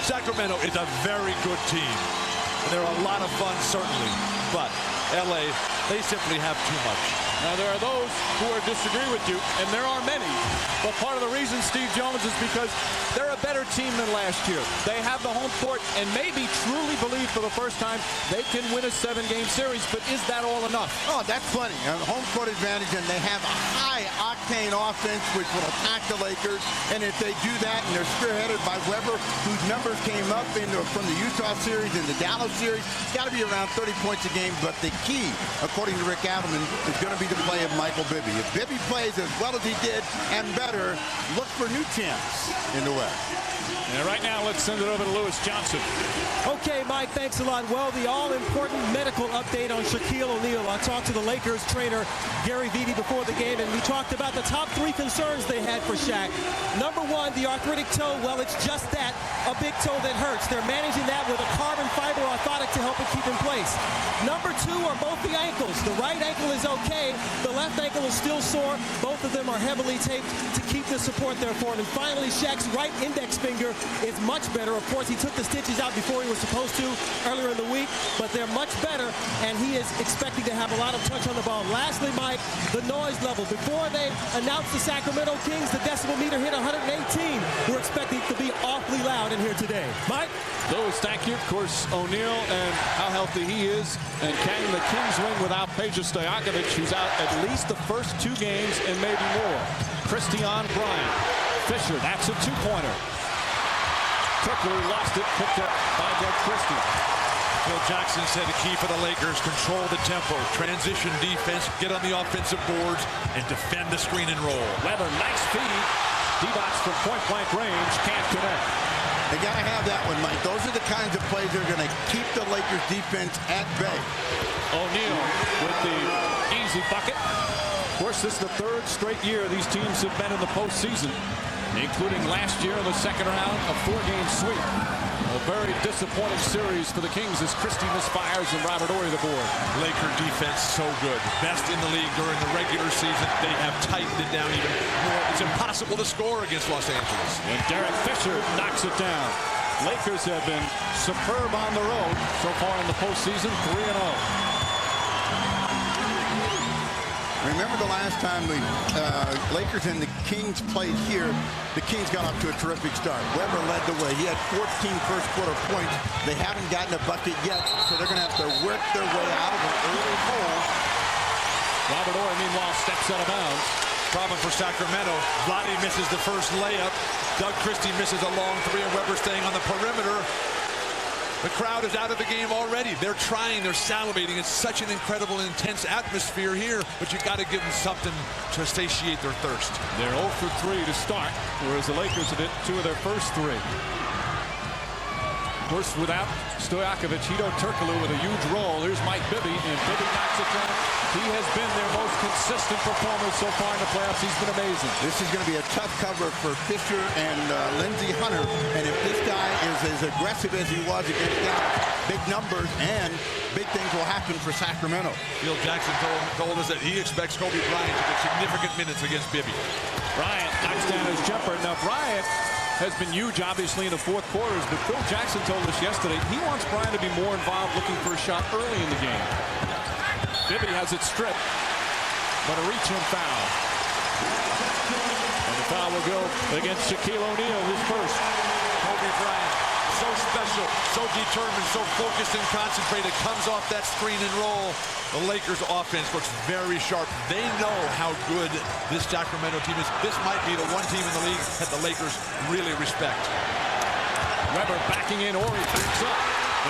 Sacramento is a very good team. And they're a lot of fun, certainly. But LA, they simply have too much. Now, there are those who disagree with you, and there are many. But part of the reason, Steve Jones, is because they're a better team than last year. They have the home court and maybe truly believe for the first time they can win a 7-game series. But is that all enough? Oh, that's funny. Home court advantage, and they have a high-octane offense which will attack the Lakers. And if they do that, and they're spearheaded by Weber, whose numbers came up from the Utah series and the Dallas series, it's got to be around 30 points a game. But the key, according to Rick Adelman, is going to be the play of Michael Bibby. If Bibby plays as well as he did and better, look for new champs in the West. And right now, let's send it over to Lewis Johnson. Okay, Mike, thanks a lot. Well, the all-important medical update on Shaquille O'Neal. I talked to the Lakers trainer, Gary Vitti, before the game, and we talked about the top 3 concerns they had for Shaq. Number 1, the arthritic toe. Well, it's just that, a big toe that hurts. They're managing that with a carbon fiber orthotic to help it keep in place. Number 2 are both the ankles. The right ankle is okay. The left ankle is still sore. Both of them are heavily taped to keep the support there for him. And finally, Shaq's right index finger is much better. Of course, he took the stitches out before he was supposed to earlier in the week, but they're much better, and he is expecting to have a lot of touch on the ball. Lastly, Mike, the noise level. Before they announced the Sacramento Kings, the decibel meter hit 118. We're expecting it to be awfully loud in here today. Mike? Lewis, thank you. Of course, O'Neal and how healthy he is, and can the Kings win without Peja Stojakovic, who's out at least the first 2 games and maybe more. Christian Bryant. Fisher, that's a 2-pointer. Turkoglu lost it, picked up by Doug Christie. Phil Jackson said the key for the Lakers, control the tempo, transition defense, get on the offensive boards, and defend the screen and roll. Weber, nice feed. D-Box from point-blank range, can't connect. They got to have that one, Mike. Those are the kinds of plays that are going to keep the Lakers defense at bay. O'Neal with the easy bucket. Of course, this is the 3rd straight year these teams have been in the postseason, including last year in the second round, a 4-game sweep. A very disappointing series for the Kings as Christie misfires and Robert Horry the board. Laker defense so good. Best in the league during the regular season. They have tightened it down even more. It's impossible to score against Los Angeles. And Derek Fisher knocks it down. Lakers have been superb on the road so far in the postseason, 3-0. Remember the last time the Lakers and the Kings played here, the Kings got off to a terrific start. Weber led the way. He had 14 first-quarter points. They haven't gotten a bucket yet, so they're going to have to work their way out of an early hole. Robert Horry, meanwhile, steps out of bounds. Problem for Sacramento. Vlade misses the first layup. Doug Christie misses a long 3, and Weber staying on the perimeter. The crowd is out of the game already. They're trying, they're salivating. It's such an incredible, intense atmosphere here, but you've got to give them something to satiate their thirst. They're 0 for 3 to start, whereas the Lakers have hit 2 of their first 3. Of course, without Stojakovic, Hedo Turkoglu with a huge roll. Here's Mike Bibby, and Bibby knocks it down. He has been their most consistent performer so far in the playoffs. He's been amazing. This is going to be a tough cover for Fisher and Lindsey Hunter. And if this guy is as aggressive as he was against Dallas, big numbers and big things will happen for Sacramento. Phil Jackson told us that he expects Kobe Bryant to get significant minutes against Bibby. Bryant knocks down his jumper. Now, Bryant has been huge, obviously, in the 4th quarters, but Phil Jackson told us yesterday he wants Bryant to be more involved looking for a shot early in the game. Bibby has it stripped, but a reach-in foul. And the foul will go against Shaquille O'Neal, his first. Kobe Bryant, so special, so determined, so focused and concentrated, comes off that screen and roll. The Lakers offense looks very sharp. They know how good this Sacramento team is. This might be the one team in the league that the Lakers really respect. Weber backing in, Horry picks up,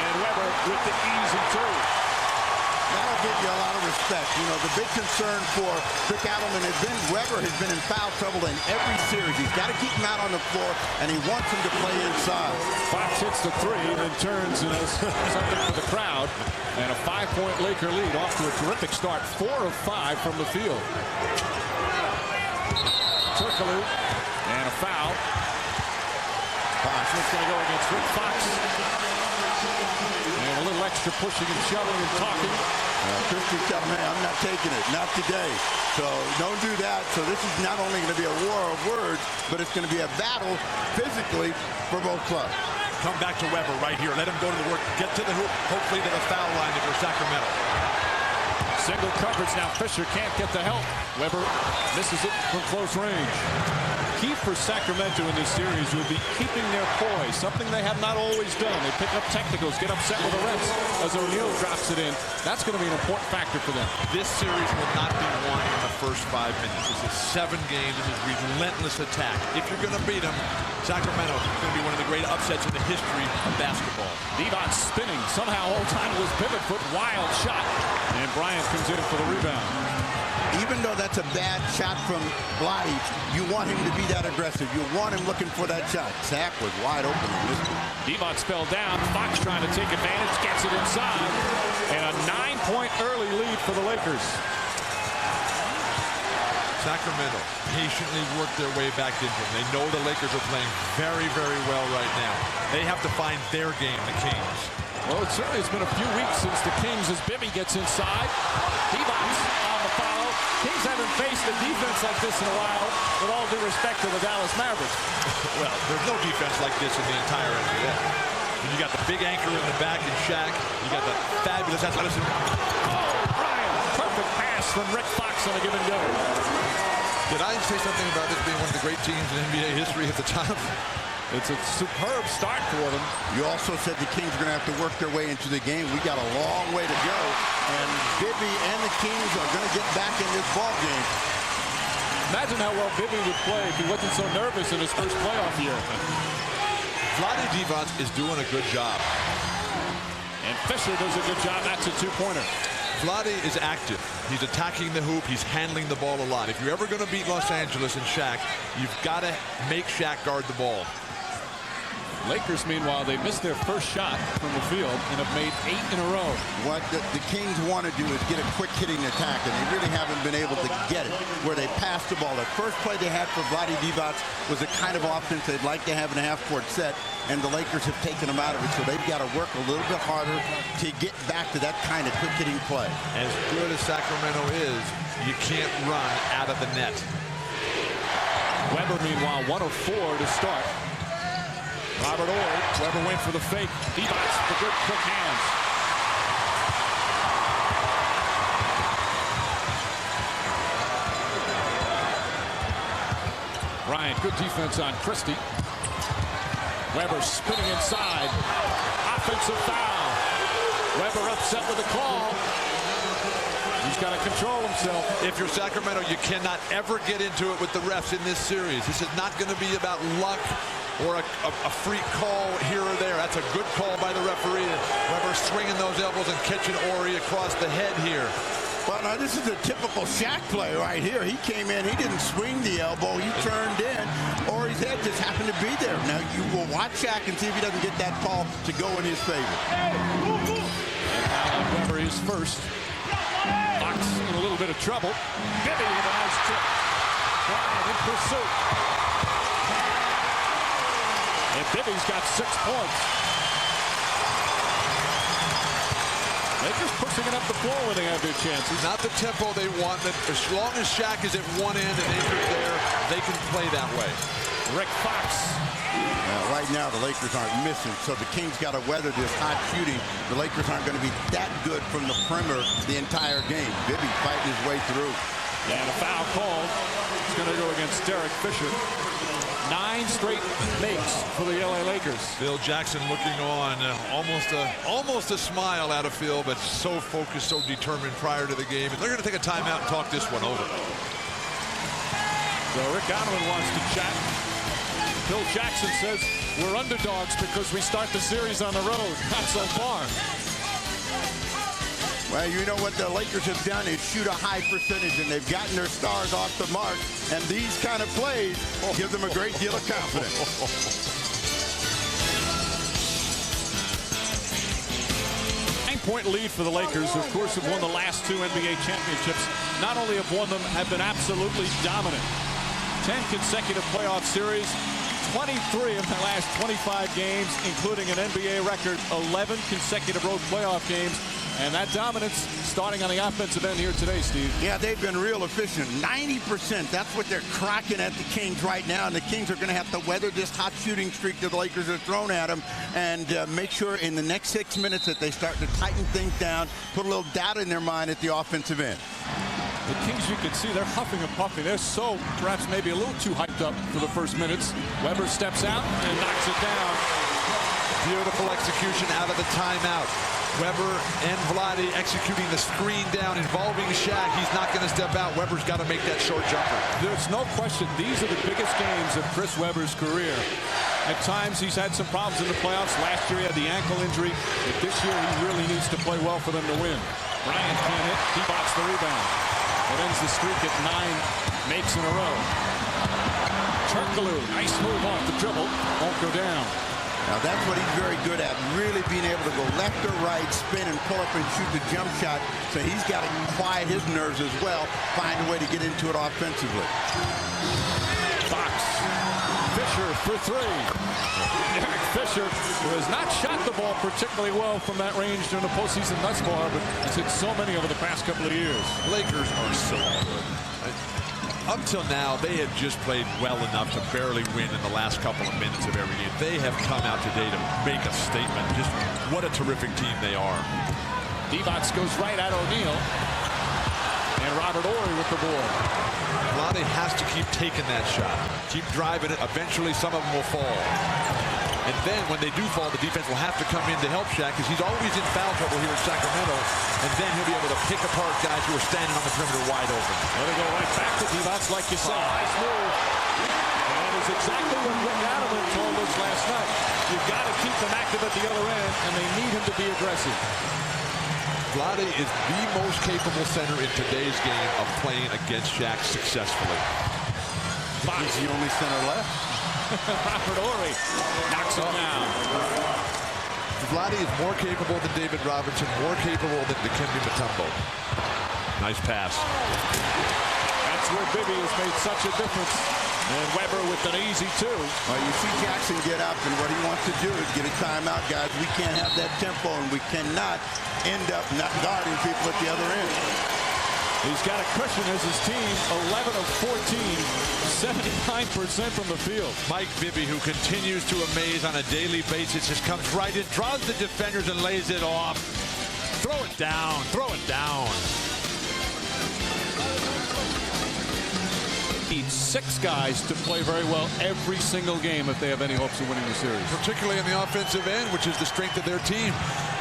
and Weber with the easy 2. That'll give you a lot of respect. You know, the big concern for Rick Adelman has been Weber has been in foul trouble in every series. He's got to keep him out on the floor, and he wants him to play inside. Fox hits the 3 and turns and has something for the crowd. And a 5-point Laker lead off to a terrific start. 4 of 5 from the field. Turkoglu and a foul. Fox is going to go against Rick Fox. And a little extra pushing and shoving and talking. Christie's telling me, I'm not taking it, not today. So don't do that. So this is not only going to be a war of words, but it's going to be a battle physically for both clubs. Come back to Weber right here. Let him go to the work. Get to the hoop. Hopefully to the foul line if you're Sacramento. Single coverage now. Fisher can't get the help. Weber misses it from close range. Key for Sacramento in this series will be keeping their poise, something they have not always done. They pick up technicals, get upset with the refs as O'Neal drops it in. That's going to be an important factor for them. This series will not be won in the first 5 minutes. This is 7 games. This is relentless attack. If you're going to beat them, Sacramento is going to be one of the great upsets in the history of basketball. Devon spinning. Somehow all time it was pivot foot. Wild shot. And Bryant comes in for the rebound. Even though that's a bad shot from Vlade, you want him to be that aggressive. You want him looking for that shot. Zach was wide open in this one. Devon spelled down. Fox trying to take advantage. Gets it inside. And a 9-point early lead for the Lakers. Sacramento patiently worked their way back into it. They know the Lakers are playing very, very well right now. They have to find their game, the Kings. Well, it certainly has been a few weeks since the Kings as Bibby gets inside. Devon's on the follow. Kings haven't faced a defense like this in a while, with all due respect to the Dallas Mavericks. Well, there's no defense like this in the entire NBA. And you got the big anchor in the back in Shaq. You got the fabulous athleticism. Oh, Ryan, perfect pass from Rick Fox on a give and go. Did I say something about this being one of the great teams in NBA history at the time? It's a superb start for them. You also said the Kings are going to have to work their way into the game. We got a long way to go, and Bibby and the Kings are going to get back in this ball game. Imagine how well Bibby would play if he wasn't so nervous in his first playoff year. Vlade Divac is doing a good job. And Fisher does a good job. That's a two-pointer. Vlade is active. He's attacking the hoop. He's handling the ball a lot. If you're ever going to beat Los Angeles and Shaq, you've got to make Shaq guard the ball. Lakers, meanwhile, they missed their first shot from the field and have made 8 in a row. What the Kings want to do is get a quick hitting attack, and they really haven't been able to get it where they pass the ball. The first play they had for Vlade Divac was the kind of offense they'd like to have in a half-court set, and the Lakers have taken them out of it, so they've got to work a little bit harder to get back to that kind of quick hitting play. As good as Sacramento is, you can't run out of the net. Weber, meanwhile, 1 of 4 to start. Robert Ord. Weber went for the fake. Divac, the good quick hands. Bryant, good defense on Christie. Weber spinning inside. Offensive foul. Weber upset with the call. He's got to control himself. If you're Sacramento, you cannot ever get into it with the refs in this series. This is not going to be about luck or a freak call here or there. That's a good call by the referee. Weber swinging those elbows and catching Ori across the head here. Well, now this is a typical Shaq play right here. He came in, he didn't swing the elbow, he turned in, Ori's head just happened to be there. Now you will watch Shaq and see if he doesn't get that call to go in his favor. And Weber is first. Fox in a little bit of trouble. Bibby with a nice tip. Bryant in pursuit. And Bibby's got 6 points. Lakers pushing it up the floor when they have their chances. Not the tempo they want. That as long as Shaq is at one end and Akers there, they can play that way. Rick Fox. Right now, the Lakers aren't missing, so the Kings got to weather this hot shooting. The Lakers aren't going to be that good from the perimeter the entire game. Bibby fighting his way through. And a foul called. It's going to go against Derek Fisher. 9 straight makes for the LA Lakers. Phil Jackson looking on, almost a smile out of Phil, but so focused, so determined prior to the game. And they're going to take a timeout and talk this one over. So Rick Donovan wants to chat. Phil Jackson says we're underdogs because we start the series on the road. Not so far. Well, you know what the Lakers have done is shoot a high percentage, and they've gotten their stars off the mark. And these kind of plays give them a great deal of confidence. 9-point lead for the Lakers. Of course, have won the last 2 NBA championships. Not only have won them, have been absolutely dominant. 10 consecutive playoff series. 23 of the last 25 games, including an NBA record 11 consecutive road playoff games. And that dominance starting on the offensive end here today, Steve. Yeah, they've been real efficient. 90%. That's what they're cracking at the Kings right now. And the Kings are going to have to weather this hot shooting streak that the Lakers have thrown at them and make sure in the next 6 minutes that they start to tighten things down, put a little doubt in their mind at the offensive end. The Kings, you can see, they're huffing and puffing. They're so perhaps maybe a little too hyped up for the first minutes. Weber steps out and knocks it down. Beautiful execution out of the timeout. Weber and Vlade executing the screen down involving Shaq. He's not going to step out. Weber's got to make that short jumper. There's no question these are the biggest games of Chris Weber's career. At times he's had some problems in the playoffs. Last year he had the ankle injury, but this year he really needs to play well for them to win. Bryant can't hit. He boxed the rebound. It ends the streak at 9 makes in a row. Turkoglu, nice move off the dribble. Won't go down. Now that's what he's very good at, really being able to go left or right, spin and pull up and shoot the jump shot. So he's got to quiet his nerves as well, find a way to get into it offensively. Fox. Fisher for 3. Derek Fisher, who has not shot the ball particularly well from that range during the postseason thus far, but has hit so many over the past couple of years. Lakers are so good. Up till now, they had just played well enough to barely win in the last couple of minutes of every game. They have come out today to make a statement. Just what a terrific team they are. Divac goes right at O'Neal. And Robert Horry with the ball. Vlade has to keep taking that shot. Keep driving it. Eventually, some of them will fall. And then when they do fall, the defense will have to come in to help Shaq because he's always in foul trouble here in Sacramento. And then he'll be able to pick apart guys who are standing on the perimeter wide open. Let it go right back to Divac, like you said. Nice move. And that is exactly what Rick Adelman told us last night. You've got to keep them active at the other end, and they need him to be aggressive. Vlade is the most capable center in today's game of playing against Shaq successfully. He's the only center left. Robert Horry knocks it down. Vlade is more capable than David Robinson, more capable than Dikembe Mutombo. Nice pass. That's where Bibby has made such a difference. And Weber with an easy 2. Well, you see Jackson get up, and what he wants to do is get a timeout, guys. We can't have that tempo, and we cannot end up not guarding people at the other end. He's got a cushion as his team, 11 of 14, 79% from the field. Mike Bibby, who continues to amaze on a daily basis, just comes right in, draws the defenders and lays it off. Throw it down, throw it down. Needs 6 guys to play very well every single game if they have any hopes of winning the series. Particularly on the offensive end, which is the strength of their team.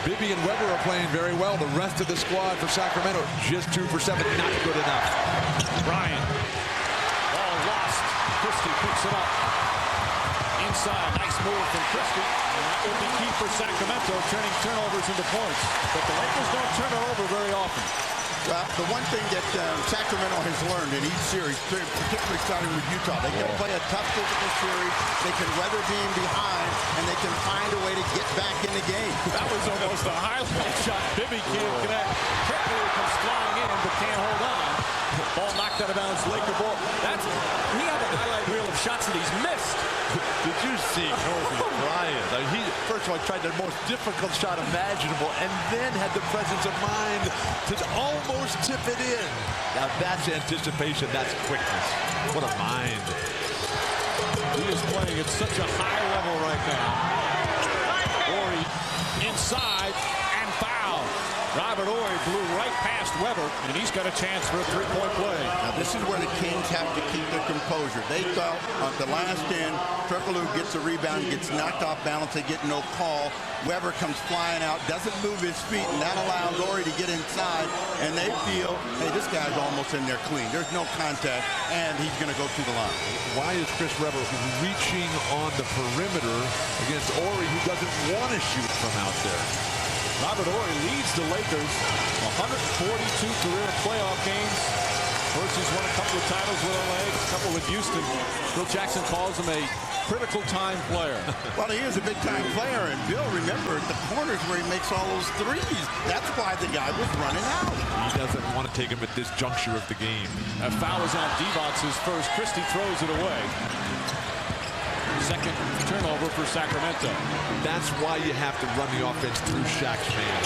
Bibby and Weber are playing very well. The rest of the squad for Sacramento, just 2 for 7, not good enough. Bryant. Ball lost. Christie picks it up. Inside. Nice move from Christie. And that will be key for Sacramento, turning turnovers into points. But the Lakers don't turn it over very often. Well, the one thing that Sacramento has learned in each series, particularly starting with Utah, they can play a tough physical series, they can weather being behind, and they can find a way to get back in the game. That was almost a highlight shot. Bibby can't connect. Turkoglu comes flying in, but can't hold on. Ball knocked out of bounds. Laker ball. We have a highlight reel of shots that he's missed. Did you see Kobe Bryant? He, first of all, tried the most difficult shot imaginable and then had the presence of mind to almost tip it in. Now that's anticipation, that's quickness. What a mind. He is playing at such a high level right now. Horry inside and foul. Robert Horry blew right past Weber, and he's got a chance for a 3-point play. Now, this is where the Kings have to keep their composure. They thought at the last end, Turkoglu gets a rebound, gets knocked off balance, they get no call. Weber comes flying out, doesn't move his feet, and that allows Horry to get inside, and they feel, hey, this guy's almost in there clean. There's no contact, and he's going to go to the line. Why is Chris Weber reaching on the perimeter against Horry, who doesn't want to shoot from out there? Robert Horry leads the Lakers 142 career playoff games. First, he's won a couple of titles with LA, a couple with Houston. Bill Jackson calls him a critical time player. Well, he is a big-time player, and Bill, remember, at the corners where he makes all those threes, that's why the guy was running out. He doesn't want to take him at this juncture of the game. A foul is on Divac, his first. Christie throws it away. Second turnover for Sacramento. That's why you have to run the offense through Shaq's man.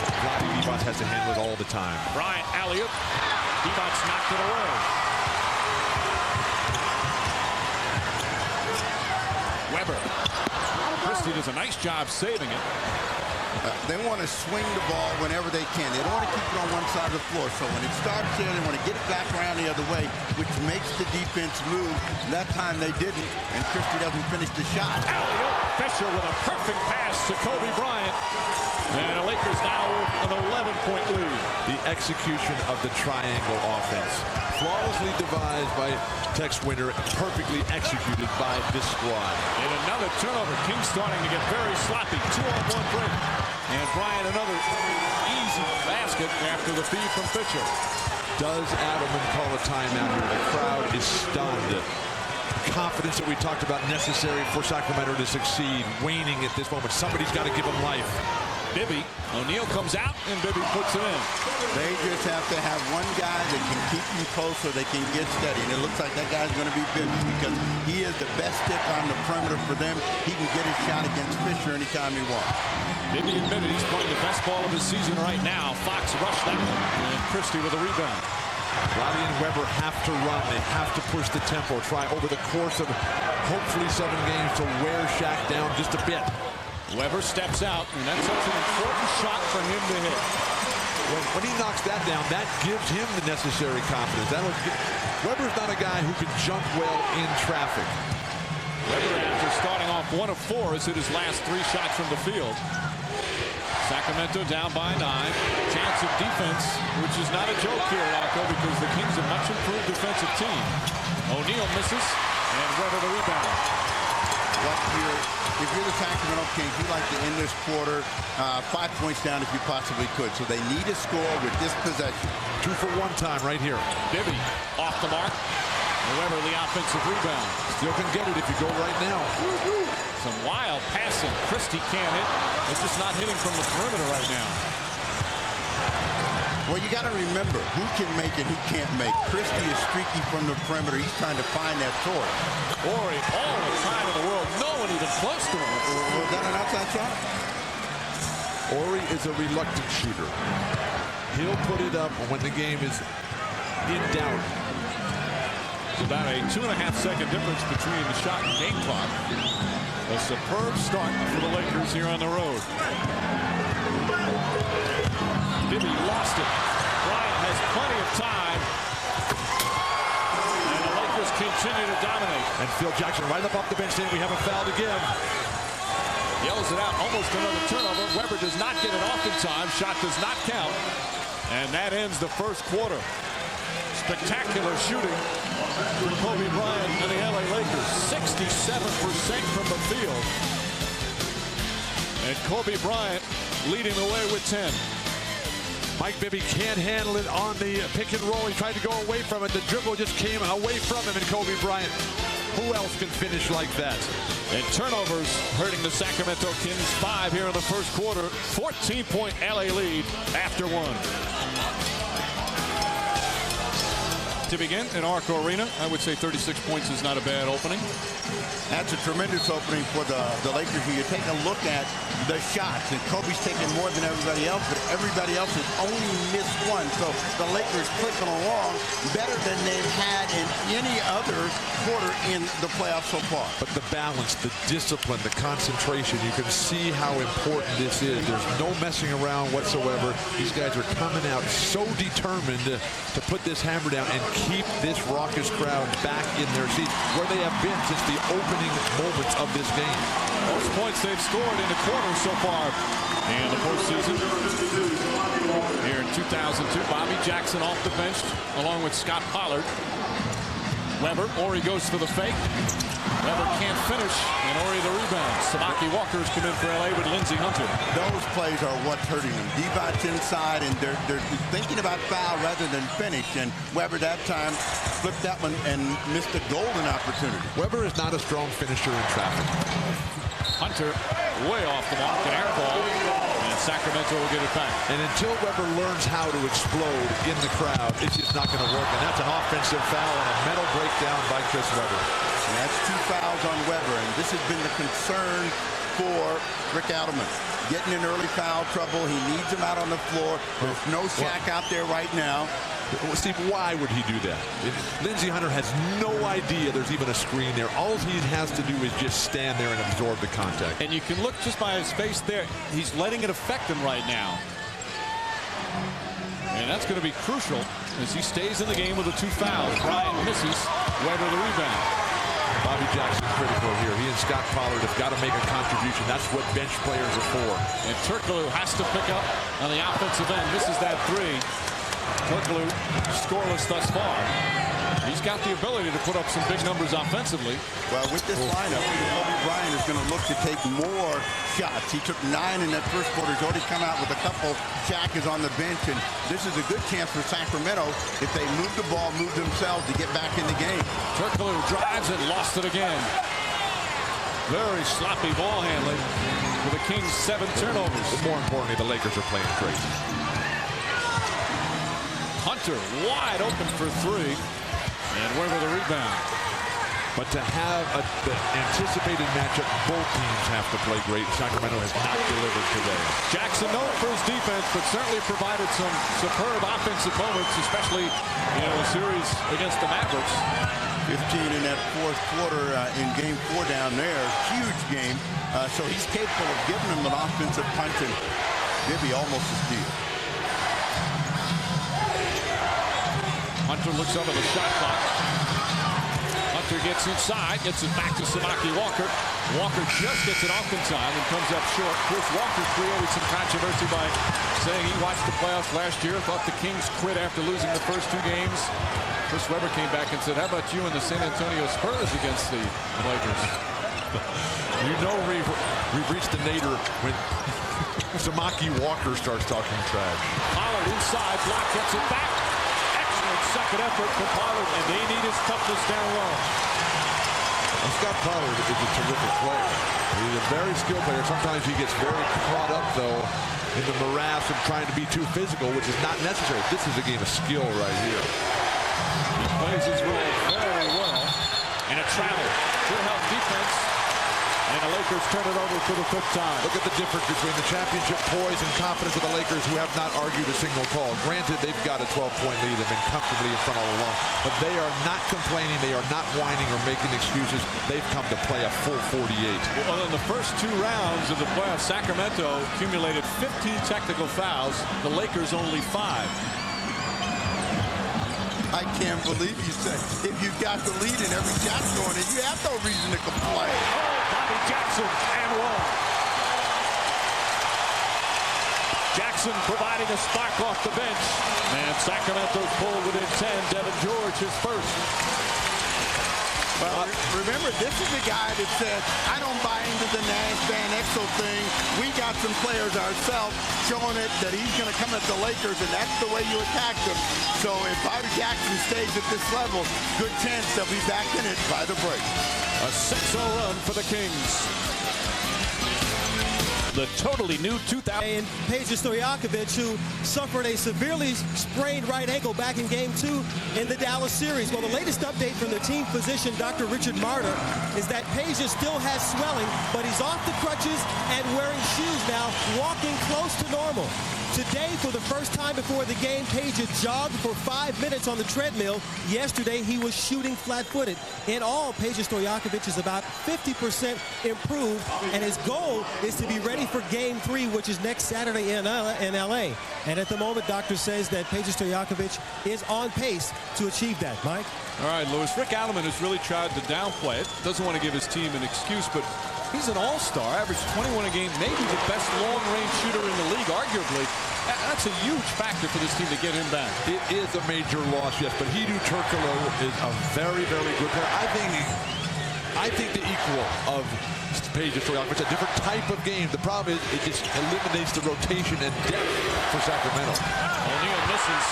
Divac has to handle it all the time. Bryant alley-oop. Divac knocked it away. Weber. Christie does a nice job saving it. They want to swing the ball whenever they can. They don't want to keep it on one side of the floor. So when it starts there, they want to get it back around the other way, which makes the defense move. That time they didn't, and Christie doesn't finish the shot. Alley-oop. Fisher with a perfect pass to Kobe Bryant. And the Lakers now with an 11-point lead. The execution of the triangle offense. Flawlessly devised by Tex Winter, perfectly executed by this squad. And another turnover. Kings starting to get very sloppy. 2-on-1 break. And Bryant another easy basket after the feed from Fisher. Does Adelman call a timeout here? The crowd is stunned. Confidence that we talked about necessary for Sacramento to succeed, waning at this moment. Somebody's got to give them life. Bibby. O'Neal comes out, and Bibby puts it in. They just have to have one guy that can keep them close so they can get steady. And it looks like that guy's going to be Bibby because he is the best stick on the perimeter for them. He can get his shot against Fisher anytime he wants. Bibby admitted he's playing the best ball of his season right now. Fox rushed that one, and Christie with a rebound. Roddy and Weber have to run. They have to push the tempo. Try over the course of hopefully 7 games to wear Shaq down just a bit. Weber steps out, and that's such an important shot for him to hit. When he knocks that down, that gives him the necessary confidence. Weber's not a guy who can jump well in traffic. Weber, after starting off 1 of 4, has hit his last 3 shots from the field. Sacramento down by 9. Chance of defense, which is not a joke here, Rocco, because the Kings are a much improved defensive team. O'Neal misses, and Weber the rebound. If you're the Sacramento Kings, you like to end this quarter 5 points down if you possibly could. So they need to score with this possession. 2 for 1 time right here. Bibby off the mark. And Weber the offensive rebound. Still can get it if you go right now. Some wild passing. Christie can't hit. It's just not hitting from the perimeter right now. Well, you got to remember who can make it, who can't make. Christie is streaky from the perimeter. He's trying to find that source. Ori, all the time in the world, no one even close to him. Was that an outside shot? Ori is a reluctant shooter. He'll put it up when the game is in doubt. It's about a 2.5-second difference between the shot and game clock. A superb start for the Lakers here on the road. Bibby lost it. Bryant has plenty of time. And the Lakers continue to dominate. And Phil Jackson right up off the bench saying we have a foul to give. Yells it out, almost another turnover. Weber does not get it off in time. Shot does not count. And that ends the first quarter. Spectacular shooting for Kobe Bryant and the LA Lakers. 67% from the field. And Kobe Bryant leading the way with 10. Mike Bibby can't handle it on the pick and roll. He tried to go away from it. The dribble just came away from him, and Kobe Bryant, who else can finish like that? And turnovers hurting the Sacramento Kings. 5 here in the first quarter. 14-point LA lead after 1. To begin in Arco Arena, I would say 36 points is not a bad opening. That's a tremendous opening for the Lakers. You take a look at the shots, and Kobe's taking more than everybody else, but everybody else has only missed 1. So the Lakers clicking along better than they've had in any other quarter in the playoffs so far. But the balance, the discipline, the concentration, you can see how important this is. There's no messing around whatsoever. These guys are coming out so determined to put this hammer down and keep this raucous crowd back in their seats where they have been since the opening moments of this game. Most points they've scored in the quarter so far in the postseason. Here in 2002, Bobby Jackson off the bench along with Scott Pollard. Weber, Ori goes for the fake. Weber can't finish, and Ori the rebound. Sabaki Walker's come in for LA with Lindsey Hunter. Those plays are what's hurting them. Divac's inside, and they're thinking about foul rather than finish. And Weber that time flipped that one and missed a golden opportunity. Weber is not a strong finisher in traffic. Hunter way off the mark, an air ball, and Sacramento will get it back. And until Weber learns how to explode in the crowd, it's just not going to work. And that's an offensive foul and a mental breakdown by Chris Weber. And that's 2 fouls on Weber, and this has been the concern for Rick Adelman. Getting in early foul trouble. He needs him out on the floor. There's no Shaq out there right now. Steve, why would he do that? Lindsey Hunter has no idea there's even a screen there. All he has to do is just stand there and absorb the contact. And you can look just by his face there. He's letting it affect him right now. And that's going to be crucial as he stays in the game with the 2 fouls. Bryant misses. Weber the rebound. Bobby Jackson critical here. He and Scott Pollard have got to make a contribution. That's what bench players are for. And Turkoglu has to pick up on the offensive end. Misses that 3. Turkoglu scoreless thus far. He's got the ability to put up some big numbers offensively. Well, with this lineup, Kobe Bryant is going to look to take more shots. He took 9 in that first quarter. He's already come out with a couple. Shaq is on the bench, and this is a good chance for Sacramento if they move the ball, move themselves to get back in the game. Turkoglu drives and lost it again. Very sloppy ball handling for the Kings. 7 turnovers. But more importantly, the Lakers are playing great. Hunter wide open for 3. And Weber the rebound. But to have the anticipated matchup, both teams have to play great. Sacramento has not delivered today. Jackson known for his defense, but certainly provided some superb offensive moments, especially in a series against the Mavericks. 15 in that fourth quarter in game 4 down there. Huge game. So he's capable of giving them an offensive punch, and Bibby almost a steal. Hunter looks over the shot clock. Hunter gets inside, gets it back to Samaki Walker. Walker just gets it off in time and comes up short. Chris Walker created some controversy by saying he watched the playoffs last year, thought the Kings quit after losing the first 2 games. Chris Webber came back and said, how about you and the San Antonio Spurs against the Lakers? You know we've reached the nadir when Samaki Walker starts talking trash. Pollard inside, block, gets it back. Second effort for Pollard, and they need his toughness down low. Scott Pollard is a terrific player. He's a very skilled player. Sometimes he gets very caught up, though, in the morass of trying to be too physical, which is not necessary. This is a game of skill right here. He plays his role very well. And a travel. Good help defense. And the Lakers turn it over for the 5th time. Look at the difference between the championship poise and confidence of the Lakers, who have not argued a single call. Granted, they've got a 12-point lead. They've been comfortably in front all along. But they are not complaining. They are not whining or making excuses. They've come to play a full 48. Well, in the first 2 rounds of the playoffs, Sacramento accumulated 15 technical fouls. The Lakers only 5. I can't believe you said if you've got the lead and every shot's going in, you have no reason to complain. Oh, Bobby Jackson and 1. Jackson providing a spark off the bench. And Sacramento's pulled within 10. Devin George his first. Well, remember, this is a guy that said, I don't buy into the Nash Van Exel thing. We got some players ourselves showing it that he's going to come at the Lakers, and that's the way you attack them. So if Bobby Jackson stays at this level, good chance they'll be back in it by the break. A 6-0 run for the Kings. The totally new 2000. And Peja Stojakovic, who suffered a severely sprained right ankle back in Game 2 in the Dallas series. Well, the latest update from the team physician, Dr. Richard Marder, is that Peja still has swelling, but he's off the crutches and wearing shoes now, walking close to normal. Today, for the first time before the game, Peja jogged for 5 minutes on the treadmill. Yesterday, he was shooting flat-footed. In all, Peja Stojakovic is about 50% improved, and his goal is to be ready for Game 3, which is next Saturday in L.A. And at the moment, doctor says that Peja Stojakovic is on pace to achieve that. Mike? All right, Lewis. Rick Adelman has really tried to downplay it. Doesn't want to give his team an excuse, but he's an all-star, averaged 21 a game, maybe the best long-range shooter in the league, arguably. That's a huge factor for this team to get him back. It is a major loss, yes, but Hedo Turkoglu is a very, very good player. I think the equal of Peja Stojakovic. It's a different type of game. The problem is it just eliminates the rotation and depth for Sacramento. O'Neal misses.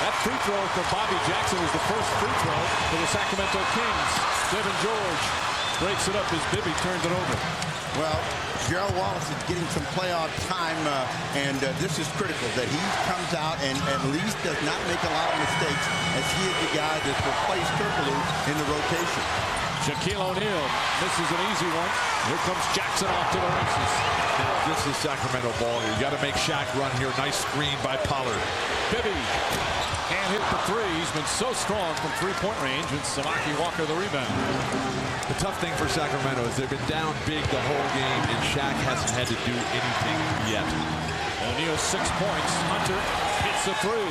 That free throw for Bobby Jackson was the first free throw for the Sacramento Kings. Devin George breaks it up as Bibby turned it over. Well, Gerald Wallace is getting some playoff time, and this is critical that he comes out and at least does not make a lot of mistakes, as he is the guy that's replaced Turkoglu in the rotation. Shaquille O'Neal misses an easy one. Here comes Jackson off to the races. Now, this is Sacramento ball here. You got to make Shaq run here. Nice screen by Pollard. Bibby can't hit the three. He's been so strong from three-point range, and Samaki Walker the rebound. The tough thing for Sacramento is they've been down big the whole game, and Shaq hasn't had to do anything yet. O'Neal 6 points. Hunter hits the three.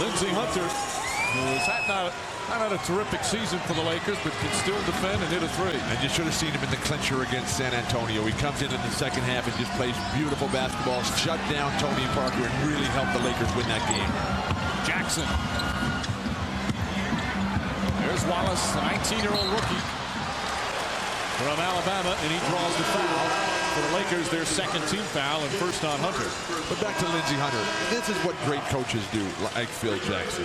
Lindsey Hunter, who has not had a terrific season for the Lakers, but can still defend and hit a three. And you should have seen him in the clincher against San Antonio. He comes in the second half and just plays beautiful basketball, shut down Tony Parker, and really helped the Lakers win that game. Jackson. There's Wallace, the 19-year-old rookie from Alabama, and he draws the foul. For the Lakers, their second team foul and first on Hunter. But back to Lindsey Hunter. This is what great coaches do, like Phil Jackson.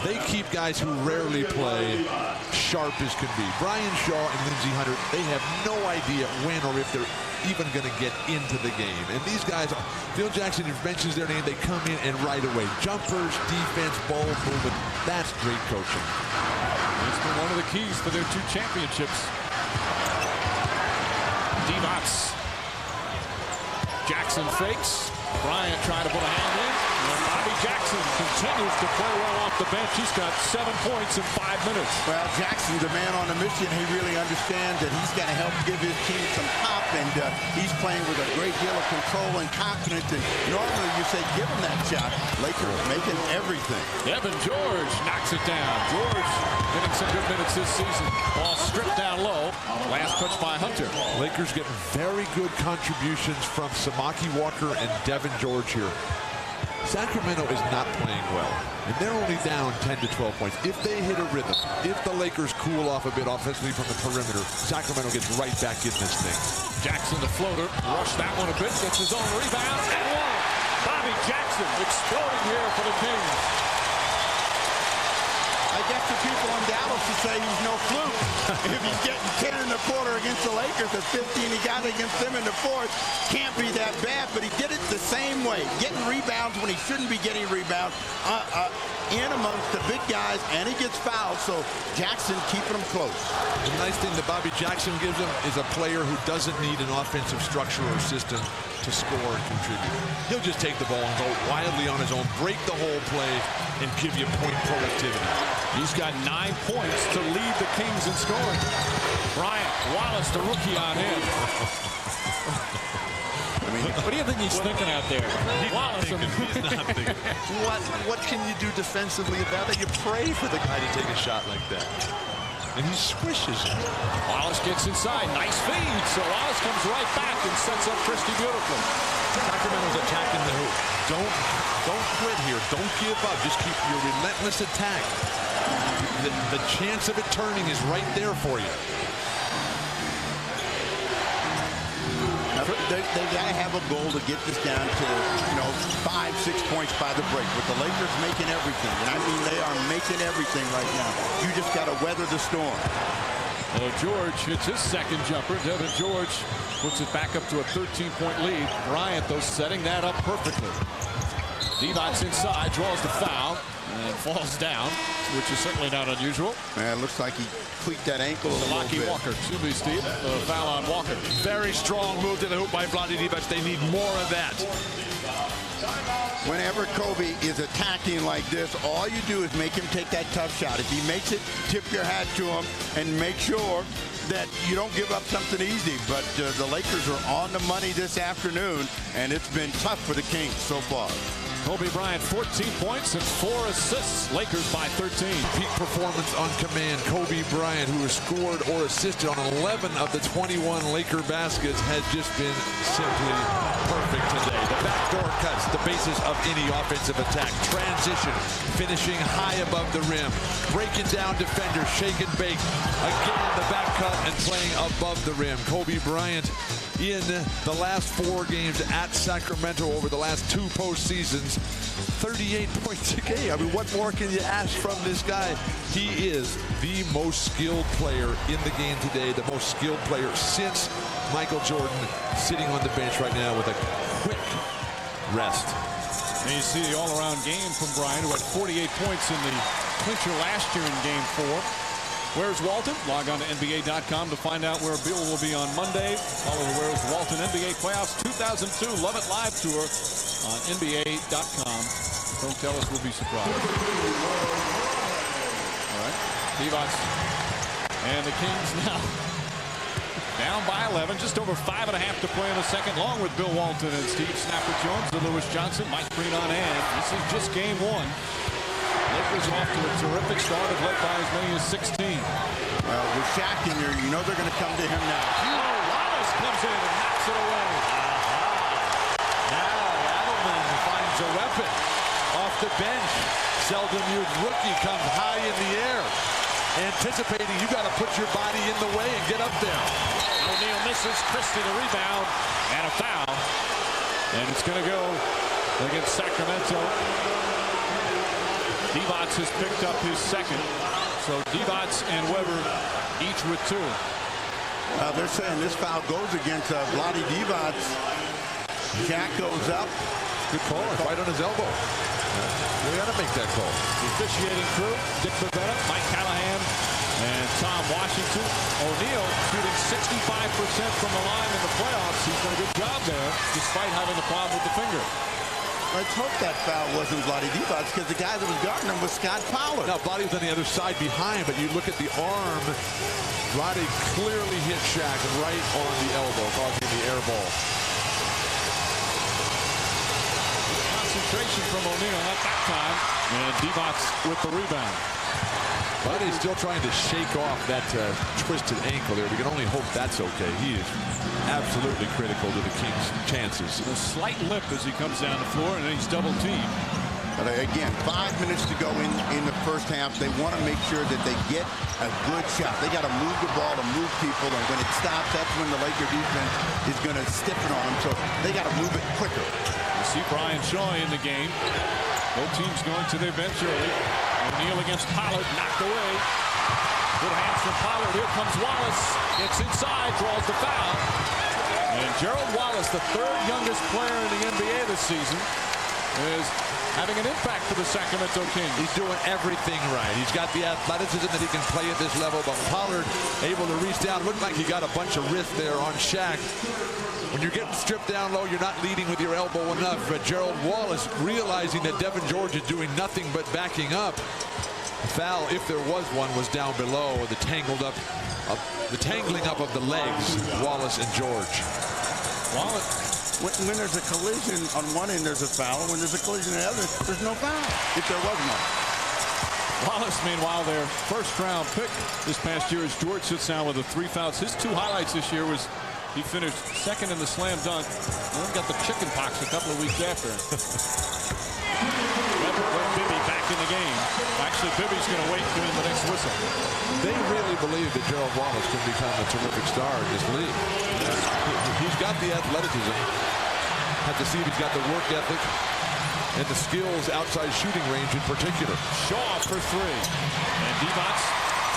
They keep guys who rarely play sharp as can be. Brian Shaw and Lindsey Hunter, they have no idea when or if they're even going to get into the game. And these guys, Phil Jackson mentions their name, they come in and right away. Jumpers, defense, ball movement. That's great coaching. It's been one of the keys for their 2 championships. Divac. Jackson fakes. Bryant trying to put a hand in. And Bobby Jackson continues to play well off the bench. He's got 7 points in 5 minutes. Well, Jackson's a man on a mission. He really understands that he's got to help give his team some pop, and he's playing with a great deal of control and confidence. And normally you say, give him that shot. Lakers making everything. Evan George knocks it down. George getting some good minutes this season. Ball stripped down low. Last touch by Hunter. Lakers getting very good contributions from Samaki Walker and Devin George here. Sacramento is not playing well, and they're only down 10 to 12 points. If they hit a rhythm, if the Lakers cool off a bit offensively from the perimeter, Sacramento gets right back in this thing. Jackson, the floater, rushed that one a bit, gets his own rebound, and one. Bobby Jackson exploding here for the Kings. I guess the people in Dallas would say he's no fluke. If he's getting 10 in the quarter against the Lakers, the 15 he got against them in the fourth can't be that bad, but he did it the same way, getting rebounds when he shouldn't be getting rebounds in amongst the big guys, and he gets fouled, so Jackson keeping them close. The nice thing that Bobby Jackson gives him is a player who doesn't need an offensive structure or system to score and contribute. He'll just take the ball and go wildly on his own, break the whole play, and give you point productivity. He's got 9 points to lead the Kings in scoring. Bryant, Wallace, the rookie on him. What do you think he's thinking out there? Wallace. He's not thinking. What can you do defensively about that? You pray for the guy to take a shot like that. And he swishes it. Wallace gets inside. Nice feed. So Wallace comes right back and sets up Christie beautifully. Sacramento's attacking the hoop. Don't quit here. Don't give up. Just keep your relentless attack. The chance of it turning is right there for you. They got to have a goal to get this down to, 5-6 points by the break. With the Lakers making everything, and I mean they are making everything right now. You just got to weather the storm. Well, George hits his second jumper. Devin George puts it back up to a 13-point lead. Bryant, though, setting that up perfectly. Divac's inside, draws the foul, and falls down, which is certainly not unusual. Man, it looks like he tweaked that ankle a little bit. Walker, excuse me, Steve. Foul on Walker. Very strong move to the hoop by Vlade Divac. They need more of that. Whenever Kobe is attacking like this, all you do is make him take that tough shot. If he makes it, tip your hat to him and make sure that you don't give up something easy. But the Lakers are on the money this afternoon, and it's been tough for the Kings so far. Kobe Bryant, 14 points and 4 assists. Lakers by 13. Peak performance on command. Kobe Bryant, who has scored or assisted on 11 of the 21 Laker baskets, has just been simply perfect today. The backdoor cuts, the basis of any offensive attack. Transition, finishing high above the rim. Breaking down defenders, shake and bake. Again, the back cut and playing above the rim. Kobe Bryant in the last 4 games at Sacramento over the last 2 postseasons. 38 points a game. I mean, what more can you ask from this guy? He is the most skilled player in the game today, the most skilled player since Michael Jordan sitting on the bench right now with a quick rest. And you see the all-around game from Bryant, who had 48 points in the clincher last year in Game 4. Where's Walton? Log on to NBA.com to find out where Bill will be on Monday. Follow the Where's Walton NBA Playoffs 2002 Love It Live Tour on NBA.com. Don't tell us, we'll be surprised. All right, Divac and the Kings now down by 11, just over 5.5 to play in the second, along with Bill Walton and Steve Snapper Jones, and Lewis Johnson, Mike Green on hand. This is just Game 1. Lakers off to a terrific start, led by as many as 16. Well, with Shaq in there, you know they're going to come to him now. Oh, Wallace comes in and knocks it away. Now Adelman finds a weapon off the bench. Seldom used rookie comes high in the air, anticipating you got to put your body in the way and get up there. O'Neal misses. Christie the rebound and a foul, and it's going to go against Sacramento. Divac has picked up his second, so Divac and Weber each with 2. They're saying this foul goes against Vlade Divac. Shaq goes up. Good call, right on his elbow. We got to make that call. The officiating crew: Dick Bavetta, Mike Callahan, and Tom Washington. O'Neal shooting 65% from the line in the playoffs. He's done a good job there, despite having the problem with the finger. Let's hope that foul wasn't Vlade Divac, because the guy that was guarding him was Scott Pollard. Now, Vlade was on the other side behind, but you look at the arm. Vlade clearly hit Shaq right on the elbow, causing the air ball. Concentration from O'Neal, not that time. And Divac with the rebound. Vlade's still trying to shake off that twisted ankle there. We can only hope that's okay. He is absolutely critical to the Kings' chances. A slight lip as he comes down the floor, and then he's double teamed. But again, 5 minutes to go in the first half. They want to make sure that they get a good shot. They got to move the ball to move people, and when it stops, that's when the Laker defense is going to stiffen on them. So they got to move it quicker. You see Brian Shaw in the game. Both teams going to their bench early. O'Neal against Pollard, knocked away. Good hands from Pollard. Here comes Wallace. Gets inside, draws the foul. And Gerald Wallace, the 3rd youngest player in the NBA this season, is having an impact for the Sacramento Kings. He's doing everything right. He's got the athleticism that he can play at this level, but Pollard able to reach down. Looked like he got a bunch of wrist there on Shaq. When you're getting stripped down low, you're not leading with your elbow enough. But Gerald Wallace, realizing that Devin George is doing nothing but backing up. The foul, if there was one, was down below. The tangling up of the legs, Wallace and George. Wallace. When there's a collision on one end, there's a foul. When there's a collision on the other, there's no foul, if there was one. Wallace, meanwhile, their first-round pick this past year, as George sits down with the 3 fouls. His 2 highlights this year was he finished 2nd in the slam dunk, and then got the chicken pox a couple of weeks after. Weber and Bibby back in the game. Actually, Bibby's going to wait during the next whistle. They really believe that Gerald Wallace can become a terrific star in this league. He's got the athleticism. Have to see if he's got the work ethic and the skills outside shooting range in particular. Shaw for 3. And Divac,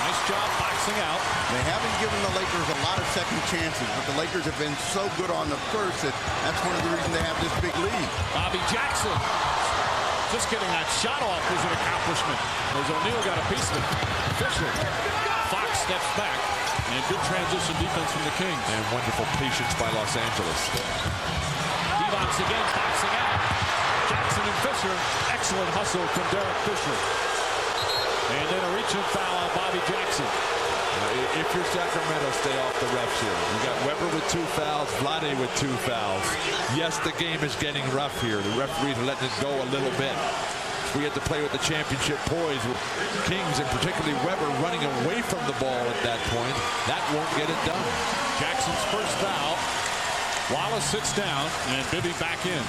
nice job boxing out. They haven't given the Lakers a lot of second chances, but the Lakers have been so good on the first that that's one of the reasons they have this big lead. Bobby Jackson. Just getting that shot off was an accomplishment, as O'Neal got a piece of it. Fisher. Fox steps back. And good transition defense from the Kings. And wonderful patience by Los Angeles. Divac again boxing out. Jackson and Fisher. Excellent hustle from Derek Fisher. And then a reaching foul on Bobby Jackson. If you're Sacramento, stay off the refs here. You got Weber with 2 fouls, Vlade with 2 fouls. Yes, the game is getting rough here. The referees are letting it go a little bit. We had to play with the championship poise with Kings, and particularly Weber running away from the ball at that point. That won't get it done. Jackson's first foul. Wallace sits down, and Bibby back in.